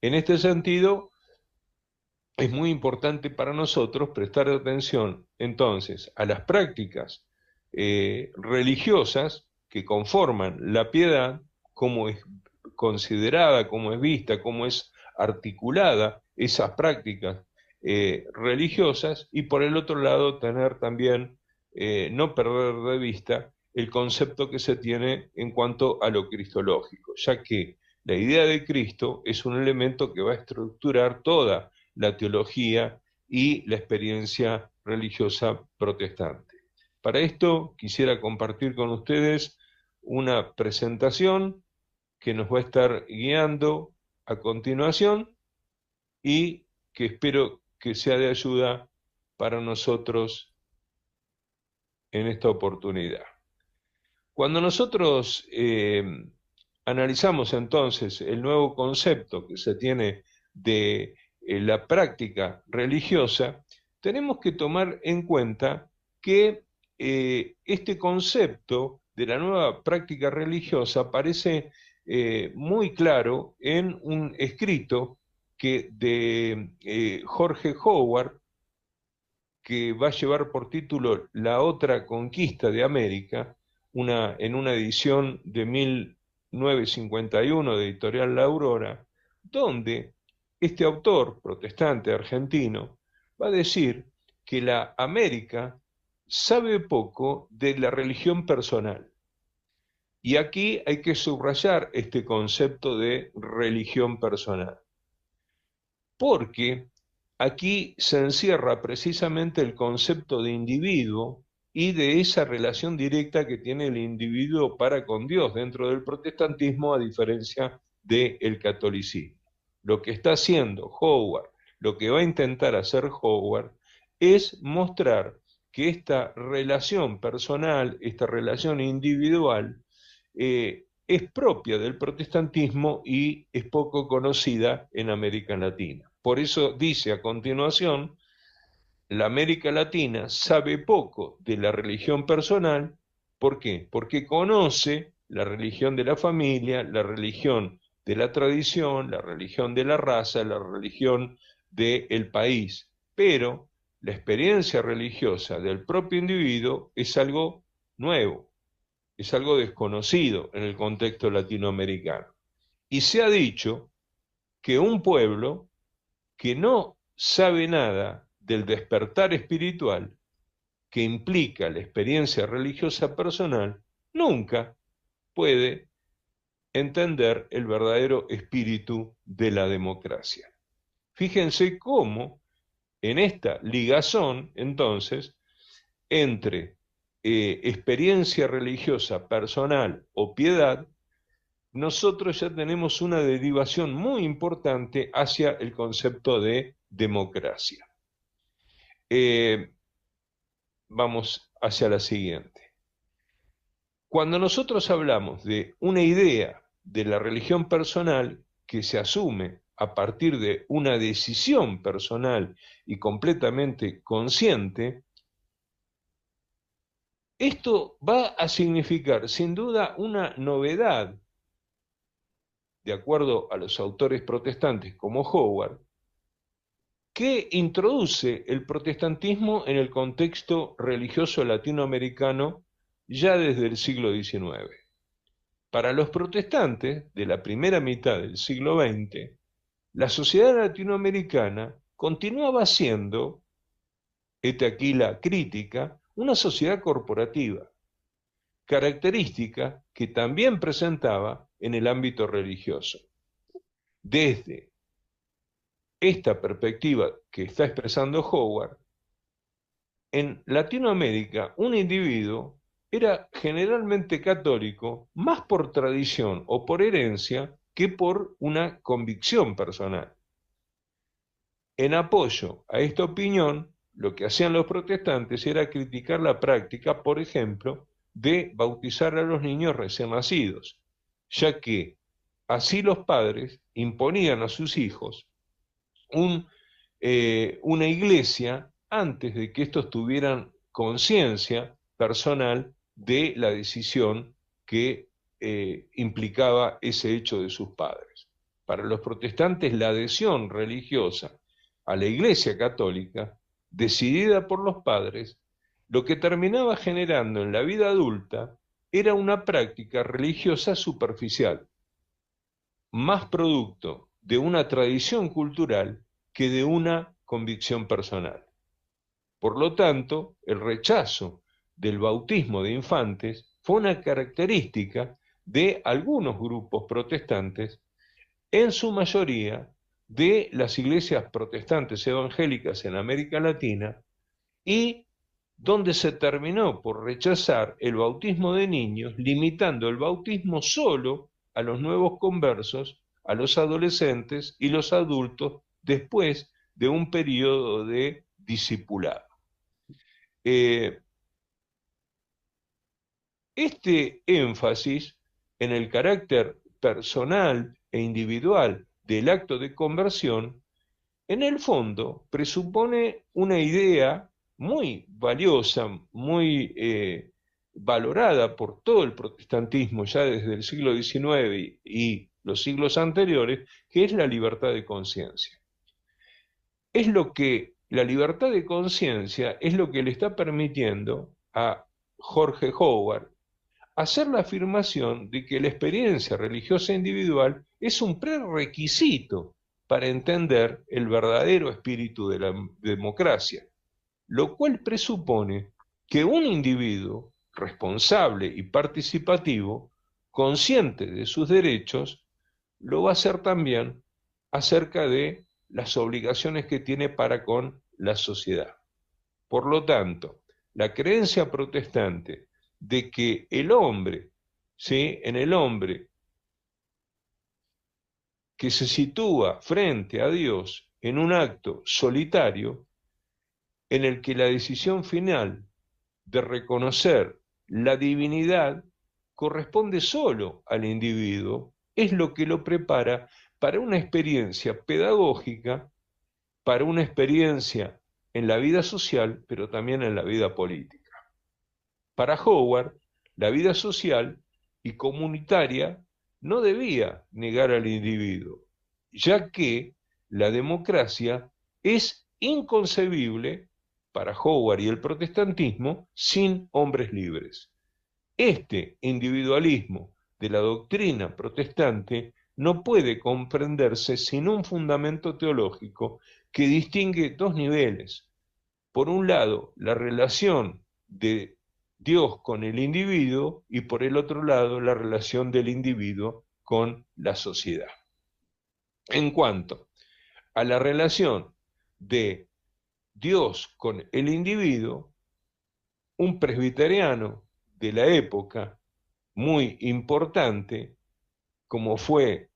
Speaker 1: En este sentido, es muy importante para nosotros prestar atención entonces a las prácticas religiosas que conforman la piedad, cómo es considerada, cómo es vista, cómo es articulada esas prácticas religiosas, y por el otro lado tener también, no perder de vista el concepto que se tiene en cuanto a lo cristológico, ya que la idea de Cristo es un elemento que va a estructurar toda la teología y la experiencia religiosa protestante. Para esto quisiera compartir con ustedes una presentación que nos va a estar guiando a continuación y que espero que sea de ayuda para nosotros en esta oportunidad. Cuando nosotros analizamos entonces el nuevo concepto que se tiene de la práctica religiosa, tenemos que tomar en cuenta que este concepto de la nueva práctica religiosa aparece muy claro en un escrito de Jorge Howard, que va a llevar por título La otra conquista de América, en una edición de 1951 de Editorial La Aurora, donde este autor protestante argentino va a decir que la América sabe poco de la religión personal. Y aquí hay que subrayar este concepto de religión personal, porque aquí se encierra precisamente el concepto de individuo y de esa relación directa que tiene el individuo para con Dios dentro del protestantismo, a diferencia del catolicismo. Lo que está haciendo Howard, lo que va a intentar hacer Howard, es mostrar que esta relación personal, esta relación individual, es propia del protestantismo y es poco conocida en América Latina. Por eso dice a continuación: la América Latina sabe poco de la religión personal. ¿Por qué? Porque conoce la religión de la familia, la religión de la tradición, la religión de la raza, la religión del país. Pero la experiencia religiosa del propio individuo es algo nuevo, es algo desconocido en el contexto latinoamericano. Y se ha dicho que un pueblo que no sabe nada del despertar espiritual que implica la experiencia religiosa personal, nunca puede entender el verdadero espíritu de la democracia. Fíjense cómo en esta ligazón, entonces, entre experiencia religiosa personal o piedad, nosotros ya tenemos una derivación muy importante hacia el concepto de democracia. Vamos hacia la siguiente. Cuando nosotros hablamos de una idea de la religión personal que se asume a partir de una decisión personal y completamente consciente, esto va a significar sin duda una novedad, de acuerdo a los autores protestantes como Howard, que introduce el protestantismo en el contexto religioso latinoamericano ya desde el siglo XIX. Para los protestantes de la primera mitad del siglo XX, la sociedad latinoamericana continuaba siendo, hete aquí la crítica, una sociedad corporativa, característica que también presentaba en el ámbito religioso. desde esta perspectiva que está expresando Howard, en Latinoamérica un individuo era generalmente católico más por tradición o por herencia que por una convicción personal. En apoyo a esta opinión, lo que hacían los protestantes era criticar la práctica, por ejemplo, de bautizar a los niños recién nacidos, ya que así los padres imponían a sus hijos una iglesia antes de que estos tuvieran conciencia personal de la decisión que implicaba ese hecho de sus padres. Para los protestantes, la adhesión religiosa a la Iglesia Católica, decidida por los padres, lo que terminaba generando en la vida adulta era una práctica religiosa superficial, más producto de una tradición cultural que de una convicción personal. Por lo tanto, el rechazo del bautismo de infantes fue una característica de algunos grupos protestantes, en su mayoría de las iglesias protestantes evangélicas en América Latina, y donde se terminó por rechazar el bautismo de niños, limitando el bautismo solo a los nuevos conversos, a los adolescentes y los adultos después de un periodo de discipulado. Este énfasis en el carácter personal e individual del acto de conversión, en el fondo presupone una idea muy valiosa, muy valorada por todo el protestantismo ya desde el siglo XIX y los siglos anteriores, que es la libertad de conciencia. La libertad de conciencia es lo que le está permitiendo a Jorge Howard hacer la afirmación de que la experiencia religiosa individual es un prerequisito para entender el verdadero espíritu de la democracia, lo cual presupone que un individuo responsable y participativo, consciente de sus derechos, lo va a hacer también acerca de las obligaciones que tiene para con la sociedad. Por lo tanto, la creencia protestante de que el hombre, ¿sí?, en el hombre que se sitúa frente a Dios en un acto solitario, en el que la decisión final de reconocer la divinidad corresponde solo al individuo, es lo que lo prepara para una experiencia pedagógica, para una experiencia en la vida social, pero también en la vida política. Para Howard, la vida social y comunitaria no debía negar al individuo, ya que la democracia es inconcebible para Howard y el protestantismo sin hombres libres. Este individualismo de la doctrina protestante no puede comprenderse sin un fundamento teológico que distingue dos niveles. Por un lado, la relación de Dios con el individuo, y por el otro lado, la relación del individuo con la sociedad. En cuanto a la relación de Dios con el individuo, un presbiteriano de la época muy importante, como fue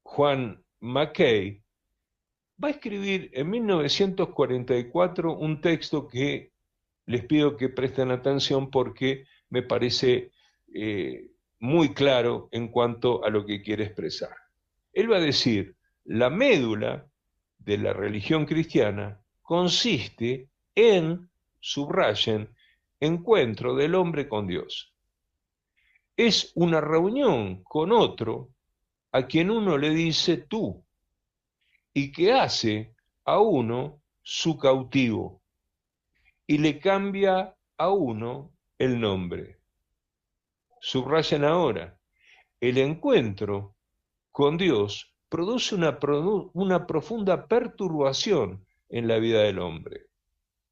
Speaker 1: Juan Mackay, va a escribir en 1944 un texto que les pido que presten atención porque me parece muy claro en cuanto a lo que quiere expresar. Él va a decir: la médula de la religión cristiana consiste en, subrayen, encuentro del hombre con Dios. Es una reunión con otro a quien uno le dice tú, y que hace a uno su cautivo, y le cambia a uno el nombre. Subrayen ahora: el encuentro con Dios produce una profunda perturbación en la vida del hombre.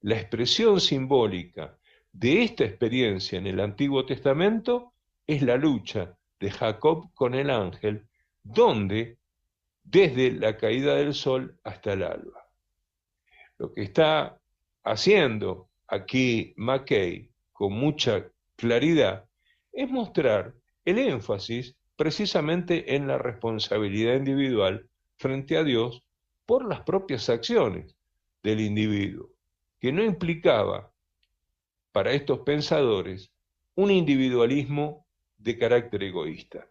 Speaker 1: La expresión simbólica de esta experiencia en el Antiguo Testamento es la lucha de Jacob con el ángel, donde desde la caída del sol hasta el alba. Lo que está haciendo aquí Mackay con mucha claridad es mostrar el énfasis precisamente en la responsabilidad individual frente a Dios por las propias acciones del individuo, que no implicaba para estos pensadores un individualismo de carácter egoísta.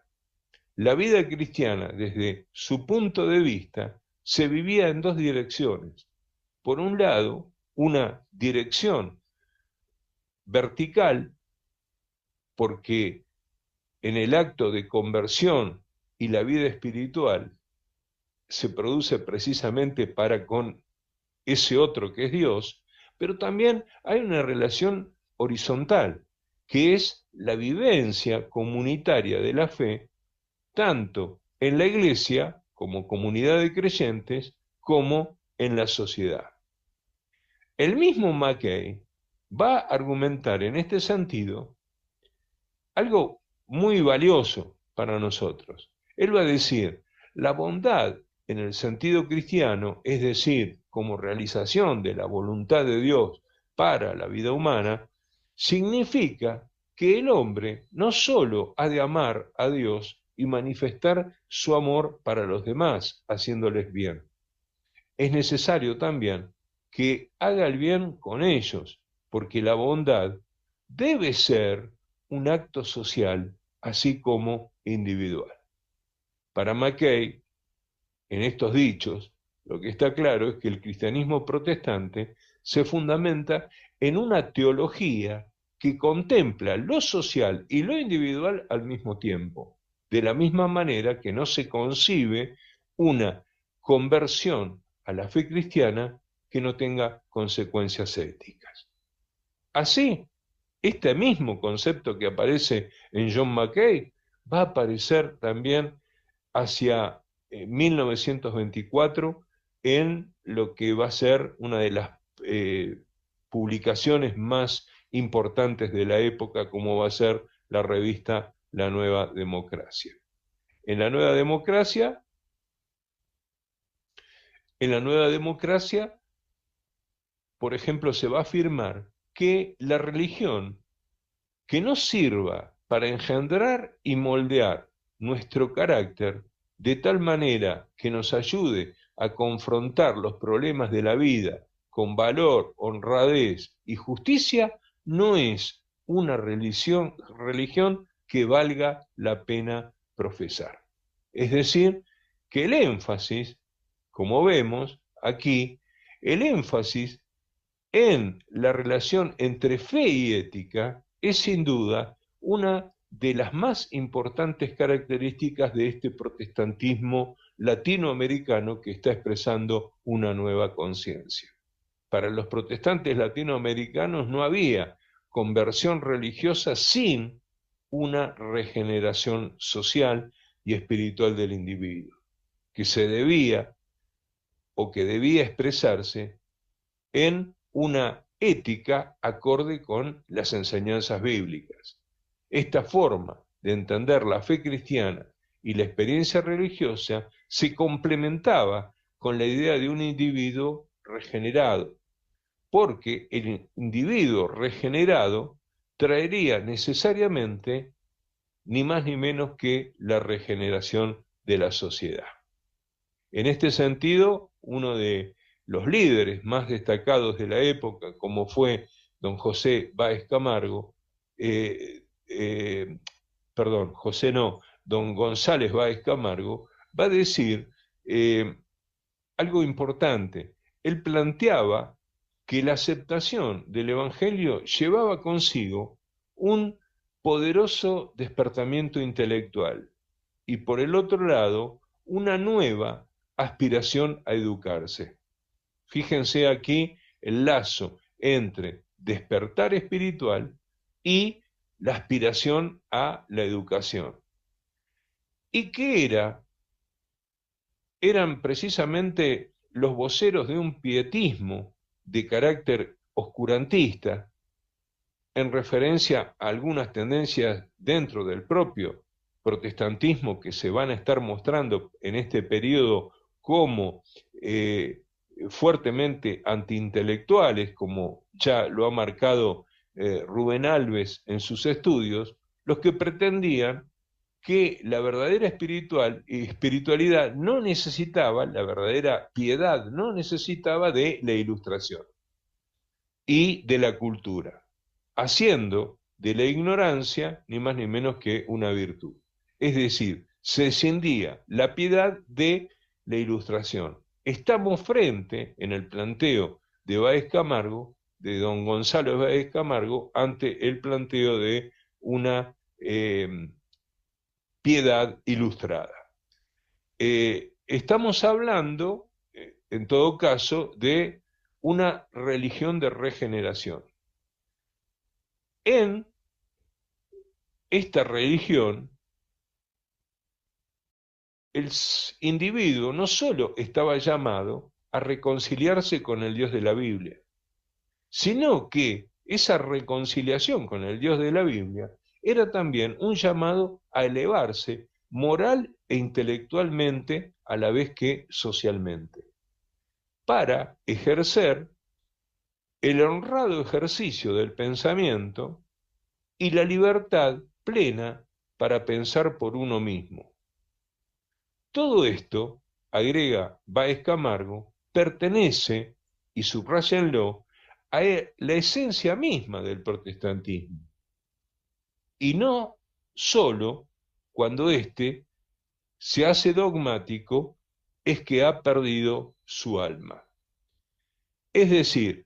Speaker 1: La vida cristiana, desde su punto de vista, se vivía en dos direcciones. Por un lado, una dirección vertical, porque en el acto de conversión y la vida espiritual se produce precisamente para con ese otro que es Dios, pero también hay una relación horizontal, que es la vivencia comunitaria de la fe, tanto en la iglesia como comunidad de creyentes, como en la sociedad. El mismo Mackay va a argumentar en este sentido algo muy valioso para nosotros. Él va a decir, la bondad en el sentido cristiano, es decir, como realización de la voluntad de Dios para la vida humana, significa que el hombre no solo ha de amar a Dios y manifestar su amor para los demás, haciéndoles bien. Es necesario también que haga el bien con ellos, porque la bondad debe ser un acto social, así como individual. Para Mackay, en estos dichos, lo que está claro es que el cristianismo protestante se fundamenta en una teología que contempla lo social y lo individual al mismo tiempo, de la misma manera que no se concibe una conversión a la fe cristiana que no tenga consecuencias éticas. Así, este mismo concepto que aparece en John Mackay va a aparecer también hacia 1924 en lo que va a ser una de las publicaciones más importantes de la época, como va a ser la revista La Nueva Democracia. En la Nueva Democracia, por ejemplo, se va a afirmar que la religión que nos sirva para engendrar y moldear nuestro carácter de tal manera que nos ayude a confrontar los problemas de la vida con valor, honradez y justicia, no es una religión que valga la pena profesar. Es decir, que el énfasis, como vemos aquí, el énfasis en la relación entre fe y ética es sin duda una de las más importantes características de este protestantismo latinoamericano que está expresando una nueva conciencia. Para los protestantes latinoamericanos no había conversión religiosa sin una regeneración social y espiritual del individuo, que se debía o que debía expresarse en una ética acorde con las enseñanzas bíblicas. Esta forma de entender la fe cristiana y la experiencia religiosa se complementaba con la idea de un individuo regenerado, porque el individuo regenerado traería necesariamente ni más ni menos que la regeneración de la sociedad. En este sentido, uno de los líderes más destacados de la época, como fue don José Báez Camargo, don González Báez Camargo, va a decir algo importante. Él planteaba que la aceptación del Evangelio llevaba consigo un poderoso despertamiento intelectual y por el otro lado una nueva aspiración a educarse. Fíjense aquí el lazo entre despertar espiritual y la aspiración a la educación. ¿Y qué era? Eran precisamente los voceros de un pietismo de carácter oscurantista, en referencia a algunas tendencias dentro del propio protestantismo que se van a estar mostrando en este periodo como fuertemente antiintelectuales, como ya lo ha marcado Rubén Alves en sus estudios, los que pretendían que la verdadera espiritualidad no necesitaba, la verdadera piedad no necesitaba de la ilustración y de la cultura, haciendo de la ignorancia ni más ni menos que una virtud. Es decir, se escindía la piedad de la ilustración. Estamos frente, en el planteo de Báez Camargo, de don Gonzalo Báez Camargo, ante el planteo de una piedad ilustrada. Estamos hablando, en todo caso, de una religión de regeneración. En esta religión, el individuo no solo estaba llamado a reconciliarse con el Dios de la Biblia, sino que esa reconciliación con el Dios de la Biblia era también un llamado a elevarse moral e intelectualmente a la vez que socialmente, para ejercer el honrado ejercicio del pensamiento y la libertad plena para pensar por uno mismo. Todo esto, agrega Báez Camargo, pertenece, y subrayenlo, a la esencia misma del protestantismo, y no solo cuando éste se hace dogmático es que ha perdido su alma. Es decir,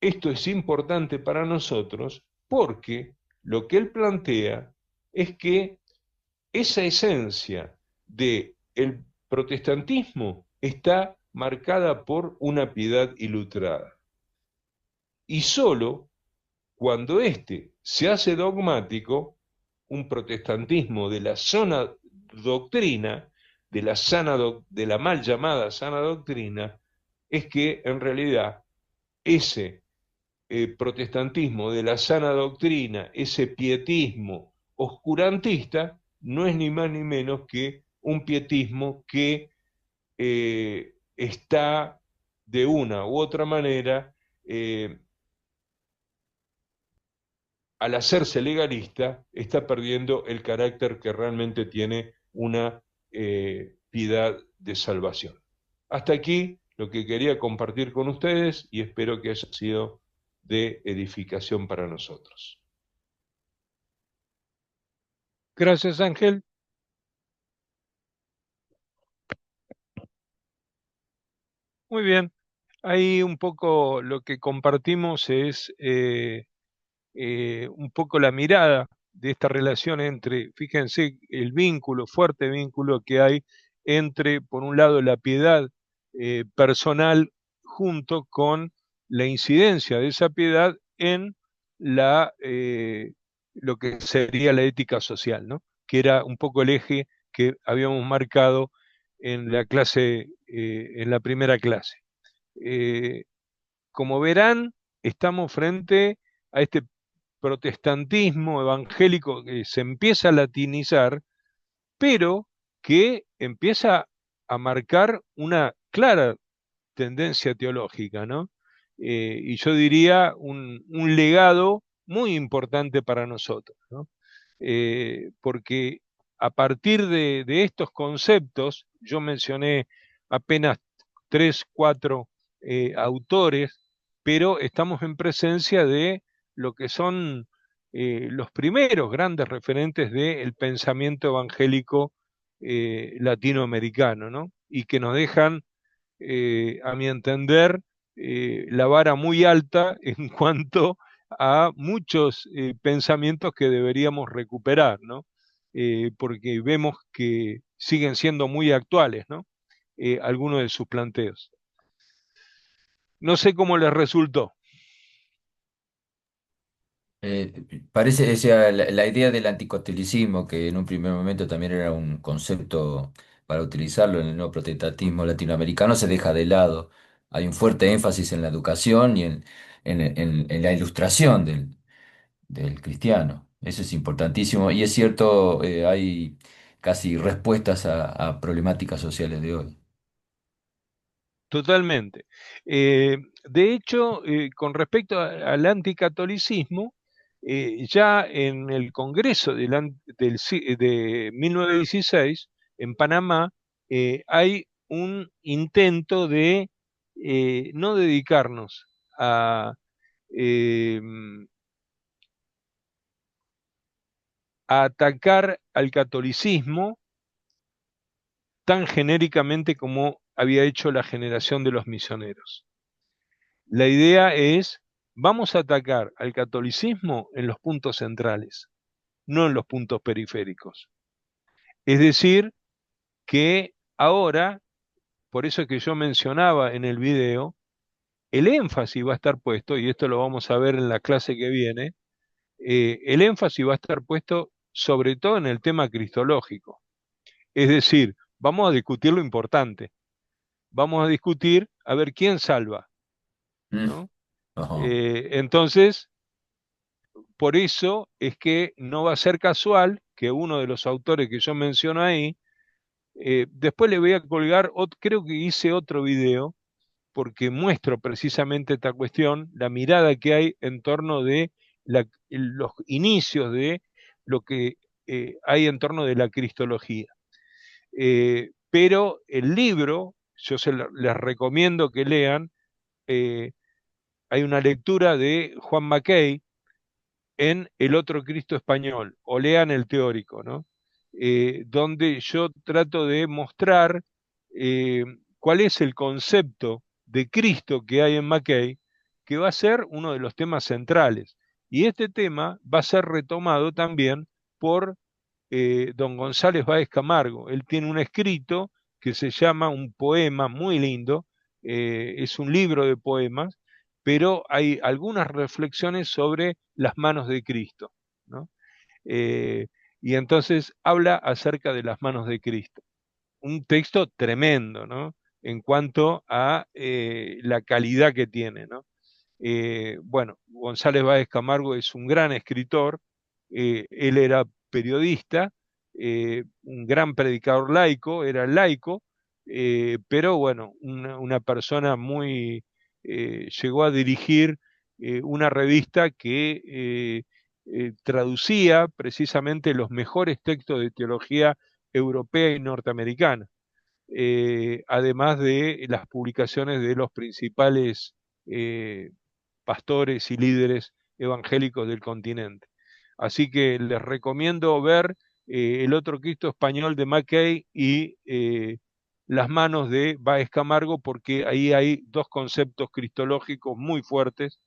Speaker 1: esto es importante para nosotros porque lo que él plantea es que esa esencia del protestantismo está marcada por una piedad ilustrada. Y solo cuando éste se hace dogmático, un protestantismo de la sana doctrina, de la mal llamada sana doctrina, es que en realidad ese protestantismo de la sana doctrina, ese pietismo oscurantista, no es ni más ni menos que un pietismo que está de una u otra manera, al hacerse legalista, está perdiendo el carácter que realmente tiene una piedad de salvación. Hasta aquí lo que quería compartir con ustedes y espero que haya sido de edificación para nosotros. Gracias, Ángel. Muy bien. Ahí un poco lo que compartimos es un poco la mirada de esta relación entre, fíjense, el vínculo, fuerte vínculo que hay entre, por un lado, la piedad personal junto con la incidencia de esa piedad en lo que sería la ética social, ¿no? Que era un poco el eje que habíamos marcado en la clase, en la primera clase. Como verán, estamos frente a este protestantismo evangélico que se empieza a latinizar, pero que empieza a marcar una clara tendencia teológica, ¿no? Y yo diría un legado muy importante para nosotros, ¿no? Porque a partir de estos conceptos, yo mencioné apenas 3, 4 autores, pero estamos en presencia de lo que son los primeros grandes referentes del pensamiento evangélico latinoamericano, ¿no? Y que nos dejan, a mi entender, la vara muy alta en cuanto a muchos pensamientos que deberíamos recuperar, ¿no? Porque vemos que siguen siendo muy actuales, ¿no? Algunos de sus planteos. No sé cómo les resultó.
Speaker 3: Parece, o sea, la idea del anticatolicismo, que en un primer momento también era un concepto para utilizarlo en el nuevo protestantismo latinoamericano, se deja de lado. Hay un fuerte énfasis en la educación y en la ilustración del cristiano. Eso es importantísimo. Y es cierto, hay casi respuestas a problemáticas sociales de hoy.
Speaker 1: Totalmente. De hecho, con respecto al anticatolicismo, ya en el Congreso de 1916, en Panamá, hay un intento de no dedicarnos a, eh, a atacar al catolicismo tan genéricamente como había hecho la generación de los misioneros. La idea es, vamos a atacar al catolicismo en los puntos centrales, no en los puntos periféricos. Es decir, que ahora, por eso es que yo mencionaba en el video, el énfasis va a estar puesto, y esto lo vamos a ver en la clase que viene, el énfasis va a estar puesto sobre todo en el tema cristológico. Es decir, vamos a discutir lo importante, vamos a discutir a ver quién salva,
Speaker 3: Mm.
Speaker 1: ¿no?
Speaker 3: Ajá.
Speaker 1: Entonces, por eso es que no va a ser casual que uno de los autores que yo menciono ahí, después le voy a colgar, creo que hice otro video, porque muestro precisamente esta cuestión, la mirada que hay en torno de los inicios de lo que hay en torno de la cristología. Pero el libro, les recomiendo que lean, eh, hay una lectura de Juan Mackay, en El otro Cristo español, o lean el teórico, ¿no? Donde yo trato de mostrar eh, cuál es el concepto de Cristo que hay en Mackay, que va a ser uno de los temas centrales. Y este tema va a ser retomado también por don González Báez Camargo. Él tiene un escrito que se llama un poema muy lindo, es un libro de poemas, pero hay algunas reflexiones sobre las manos de Cristo, ¿no? Eh, y entonces habla acerca de las manos de Cristo. Un texto tremendo, ¿no? En cuanto a la calidad que tiene, ¿no? Bueno, González Báez Camargo es un gran escritor, él era periodista, un gran predicador laico, era laico, pero bueno, una persona muy, llegó a dirigir una revista que traducía precisamente los mejores textos de teología europea y norteamericana, además de las publicaciones de los principales eh, pastores y líderes evangélicos del continente. Así que les recomiendo ver El otro Cristo español de Mackay y Las manos de Báez Camargo, porque ahí hay dos conceptos cristológicos muy fuertes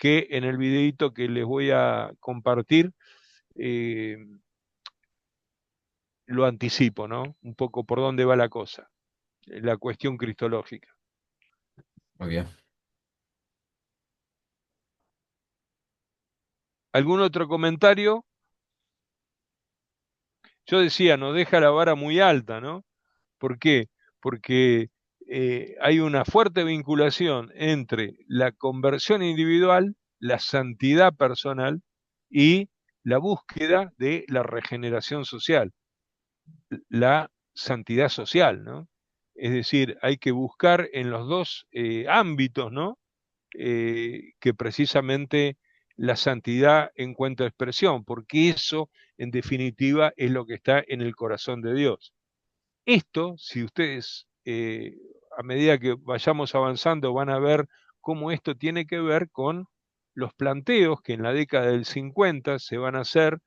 Speaker 1: que en el videito que les voy a compartir eh, lo anticipo, ¿no? Un poco por dónde va la cosa, la cuestión cristológica.
Speaker 3: Muy bien.
Speaker 1: ¿Algún otro comentario? Yo decía, nos deja la vara muy alta, ¿no? ¿Por qué? Porque hay una fuerte vinculación entre la conversión individual, la santidad personal y la búsqueda de la regeneración social, la santidad social, ¿no? Es decir, hay que buscar en los dos ámbitos, ¿no? Que precisamente la santidad encuentra expresión, porque eso, en definitiva, es lo que está en el corazón de Dios. Esto, si ustedes a medida que vayamos avanzando van a ver cómo esto tiene que ver con los planteos que en la década del 50 se van a hacer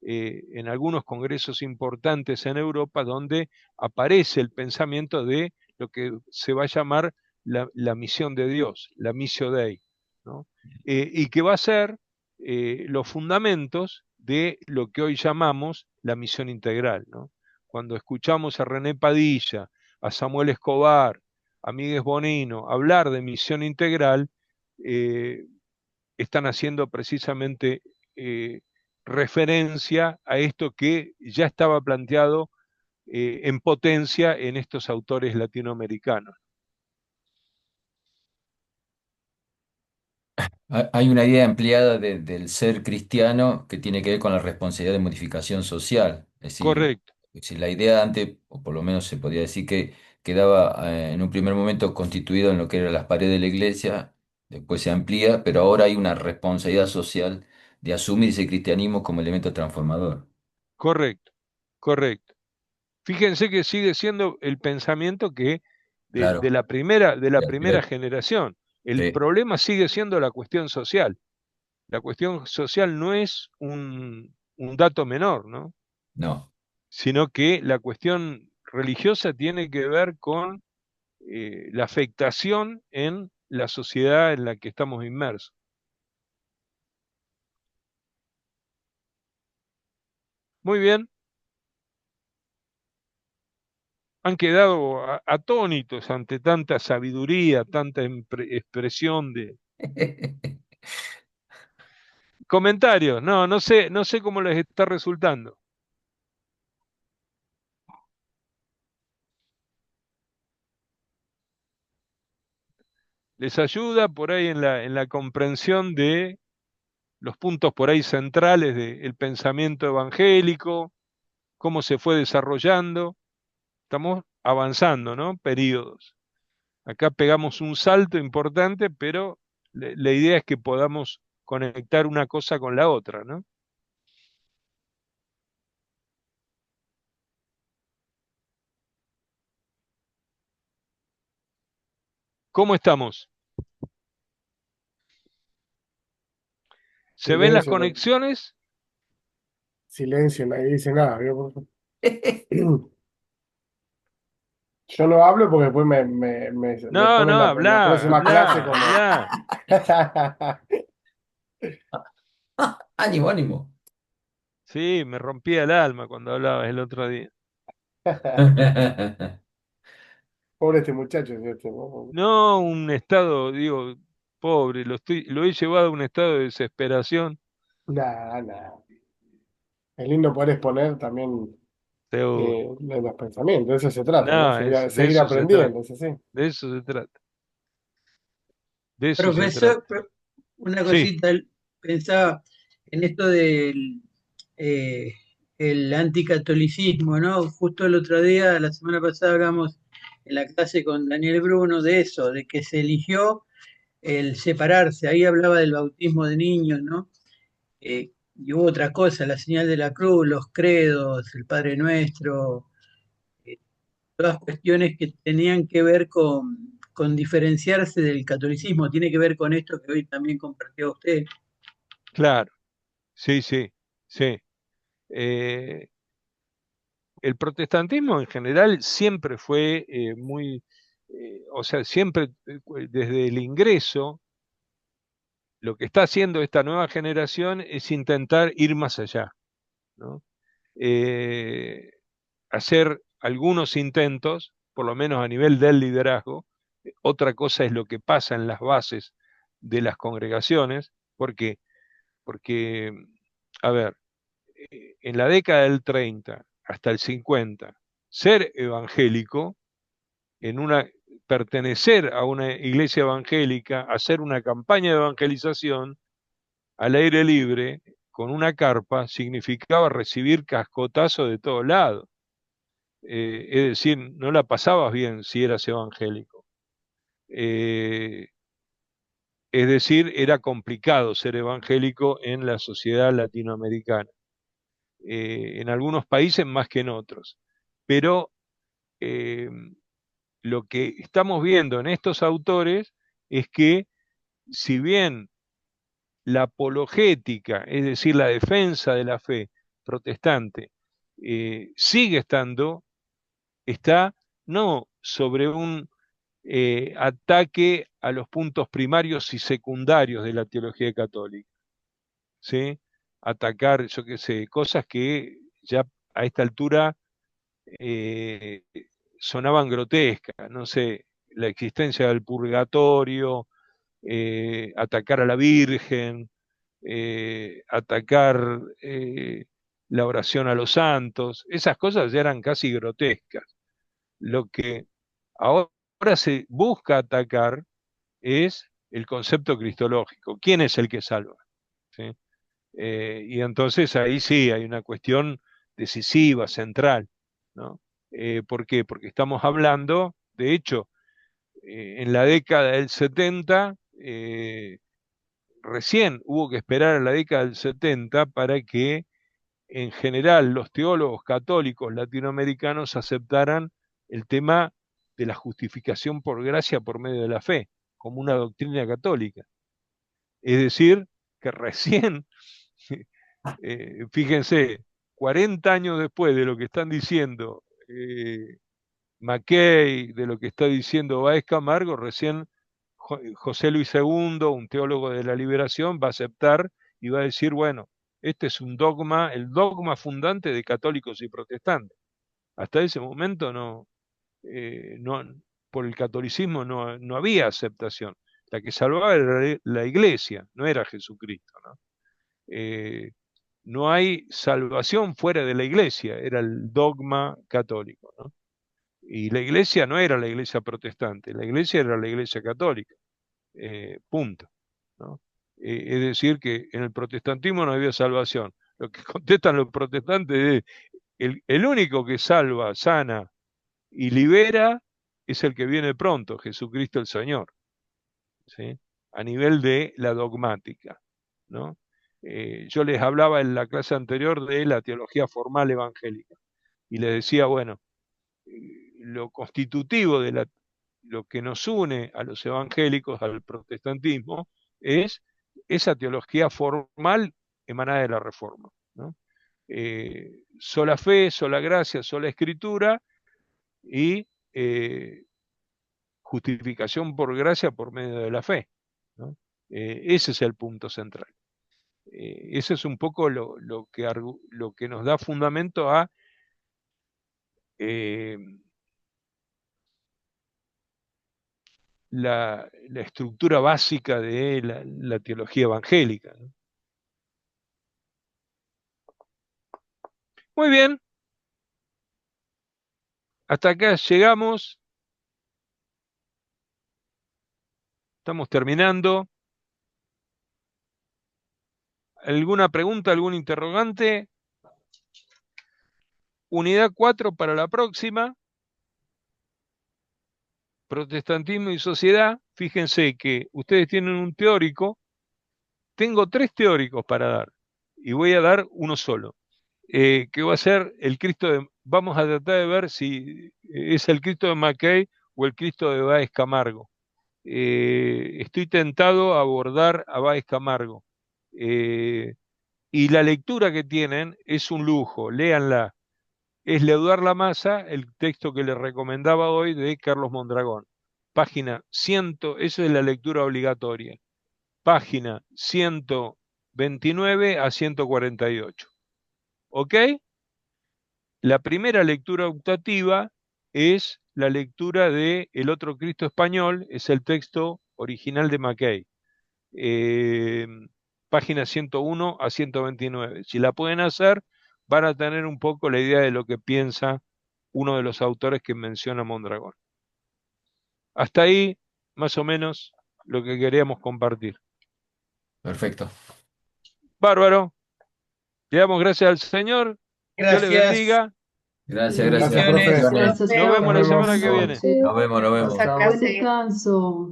Speaker 1: en algunos congresos importantes en Europa, donde aparece el pensamiento de lo que se va a llamar la misión de Dios, la missio Dei, ¿no? Y que va a ser los fundamentos de lo que hoy llamamos la misión integral, ¿no? Cuando escuchamos a René Padilla, a Samuel Escobar, a Miguel Bonino hablar de misión integral, eh, están haciendo precisamente eh, referencia a esto que ya estaba planteado en potencia en estos autores latinoamericanos.
Speaker 3: Hay una idea empleada del ser cristiano que tiene que ver con la responsabilidad de modificación social.
Speaker 1: Correcto,
Speaker 3: Es decir, la idea antes, o por lo menos se podría decir que quedaba en un primer momento constituido en lo que eran las paredes de la iglesia, después se amplía, pero ahora hay una responsabilidad social de asumir ese cristianismo como elemento transformador.
Speaker 1: correcto, correcto. Fíjense que sigue siendo el pensamiento que
Speaker 3: Claro,
Speaker 1: de la
Speaker 3: de la
Speaker 1: primera
Speaker 3: primera-
Speaker 1: generación. El
Speaker 3: sí,
Speaker 1: problema sigue siendo la cuestión social. La cuestión social no es un dato menor, ¿no?
Speaker 3: no.
Speaker 1: Sino que la cuestión religiosa tiene que ver con la afectación en la sociedad en la que estamos inmersos. Muy bien, han quedado atónitos ante tanta sabiduría, tanta expresión de comentarios. No, no sé cómo les está resultando. Les ayuda por ahí en la comprensión de los puntos por ahí centrales del pensamiento evangélico, cómo se fue desarrollando. Estamos avanzando, ¿no? Periodos. Acá pegamos un salto importante, pero la idea es que podamos conectar una cosa con la otra, ¿no? ¿Cómo estamos? ¿Se ven las
Speaker 4: Silencio,
Speaker 1: conexiones?
Speaker 4: silencio, nadie dice nada. Yo no hablo porque después me
Speaker 1: No,
Speaker 4: ponen
Speaker 1: no,
Speaker 4: en la
Speaker 1: habla,
Speaker 4: próxima clase
Speaker 1: habla,
Speaker 4: como...
Speaker 1: habla.
Speaker 3: Ánimo, ánimo.
Speaker 1: Sí, me rompía el alma cuando hablabas el otro día.
Speaker 4: Pobre este muchacho, ¿cierto? ¿No?
Speaker 1: No, un estado, digo, pobre, lo he llevado a un estado de desesperación.
Speaker 4: Nada, nada. Es lindo poder exponer también
Speaker 1: Seguro.
Speaker 4: los pensamientos, de eso se trata, ¿no?
Speaker 1: No,
Speaker 4: Seguir,
Speaker 1: de
Speaker 4: seguir
Speaker 1: eso se trata,
Speaker 4: aprendiendo, es así.
Speaker 1: de eso se trata, de eso se
Speaker 6: Profesor,
Speaker 1: trata.
Speaker 6: una
Speaker 1: Sí,
Speaker 6: cosita, pensaba en esto del eh, el anticatolicismo, ¿no? Justo el otro día, la semana pasada, hablamos en la clase con Daniel Bruno de eso, de que se eligió el separarse. Ahí hablaba del bautismo de niños, ¿no? Y hubo otra cosa, la señal de la cruz, los credos, el Padre Nuestro, eh, todas cuestiones que tenían que ver con diferenciarse del catolicismo. Tiene que ver con esto que hoy también compartió usted.
Speaker 1: claro, sí, sí, sí. Eh, el protestantismo en general siempre fue o sea, siempre desde el ingreso, lo que está haciendo esta nueva generación es intentar ir más allá, ¿no? Eh, hacer algunos intentos, por lo menos a nivel del liderazgo. Otra cosa es lo que pasa en las bases de las congregaciones, porque, a ver, en la década del 30 hasta el 50, ser evangélico, en una, pertenecer a una iglesia evangélica, hacer una campaña de evangelización al aire libre, con una carpa, significaba recibir cascotazos de todos lados. Es decir, no la pasabas bien si eras evangélico. Eh, es decir, era complicado ser evangélico en la sociedad latinoamericana, en algunos países más que en otros. Pero eh, lo que estamos viendo en estos autores es que si bien la apologética, es decir, la defensa de la fe protestante, sigue estando, está no sobre un ataque a los puntos primarios y secundarios de la teología católica, ¿sí? Atacar, yo qué sé, cosas que ya a esta altura eh, sonaban grotescas, no sé, la existencia del purgatorio, atacar a la Virgen, atacar la oración a los santos, esas cosas ya eran casi grotescas. Lo que ahora se busca atacar es el concepto cristológico. ¿Quién es el que salva? ¿Sí? Y entonces ahí sí hay una cuestión decisiva, central, ¿no? ¿Por qué? Porque estamos hablando, de hecho, en la década del 70, recién hubo que esperar a la década del 70 para que en general los teólogos católicos latinoamericanos aceptaran el tema de la justificación por gracia por medio de la fe, como una doctrina católica. Es decir, que recién, fíjense, 40 años después de lo que están diciendo Mackay, de lo que está diciendo Báez Camargo, recién José Luis II, un teólogo de la liberación, va a aceptar y va a decir, bueno, este es un dogma, el dogma fundante de católicos y protestantes. Hasta ese momento no, por el catolicismo no había aceptación. La que salvaba era la iglesia, no era Jesucristo, ¿no? No hay salvación fuera de la iglesia, era el dogma católico, ¿no? Y la iglesia no era la iglesia protestante, la iglesia era la iglesia católica, punto, ¿no? Es decir, que en el protestantismo no había salvación. Lo que contestan los protestantes es, el único que salva, sana y libera es el que viene pronto, Jesucristo el Señor, ¿sí? A nivel de la dogmática, ¿no? Yo les hablaba en la clase anterior de la teología formal evangélica y les decía, bueno, lo constitutivo de lo que nos une a los evangélicos, al protestantismo, es esa teología formal emanada de la Reforma, ¿no? Sola fe, sola gracia, sola escritura y justificación por gracia por medio de la fe, ¿no? Ese es el punto central. Eso es un poco lo que nos da fundamento a la estructura básica de la teología evangélica, ¿no? Muy bien, hasta acá llegamos, estamos terminando. ¿Alguna pregunta, algún interrogante? Unidad 4 para la próxima. Protestantismo y sociedad. Fíjense que ustedes tienen un teórico. Tengo 3 teóricos para dar. Y voy a dar uno solo. Que va a ser el Cristo de... Vamos a tratar de ver si es el Cristo de Mackay o el Cristo de Báez Camargo. Estoy tentado a abordar a Báez Camargo. Y la lectura que tienen es un lujo, léanla. Es Leudar la masa, el texto que les recomendaba hoy de Carlos Mondragón. Página 100, eso es la lectura obligatoria. Página 129 a 148. ¿Ok? La primera lectura optativa es la lectura de El otro Cristo español, es el texto original de Mackay. Página 101 a 129. Si la pueden hacer, van a tener un poco la idea de lo que piensa uno de los autores que menciona Mondragón. Hasta ahí, más o menos, lo que queríamos compartir.
Speaker 3: Perfecto.
Speaker 1: Bárbaro. Le damos gracias al Señor. Dios les
Speaker 6: Gracias.
Speaker 1: bendiga.
Speaker 3: Gracias,
Speaker 4: Gracias,
Speaker 3: gracias.
Speaker 4: profe.
Speaker 2: Gracias,
Speaker 1: Nos vemos la semana que
Speaker 4: Nos
Speaker 1: viene.
Speaker 3: Nos vemos, nos vemos.
Speaker 2: Buen descanso.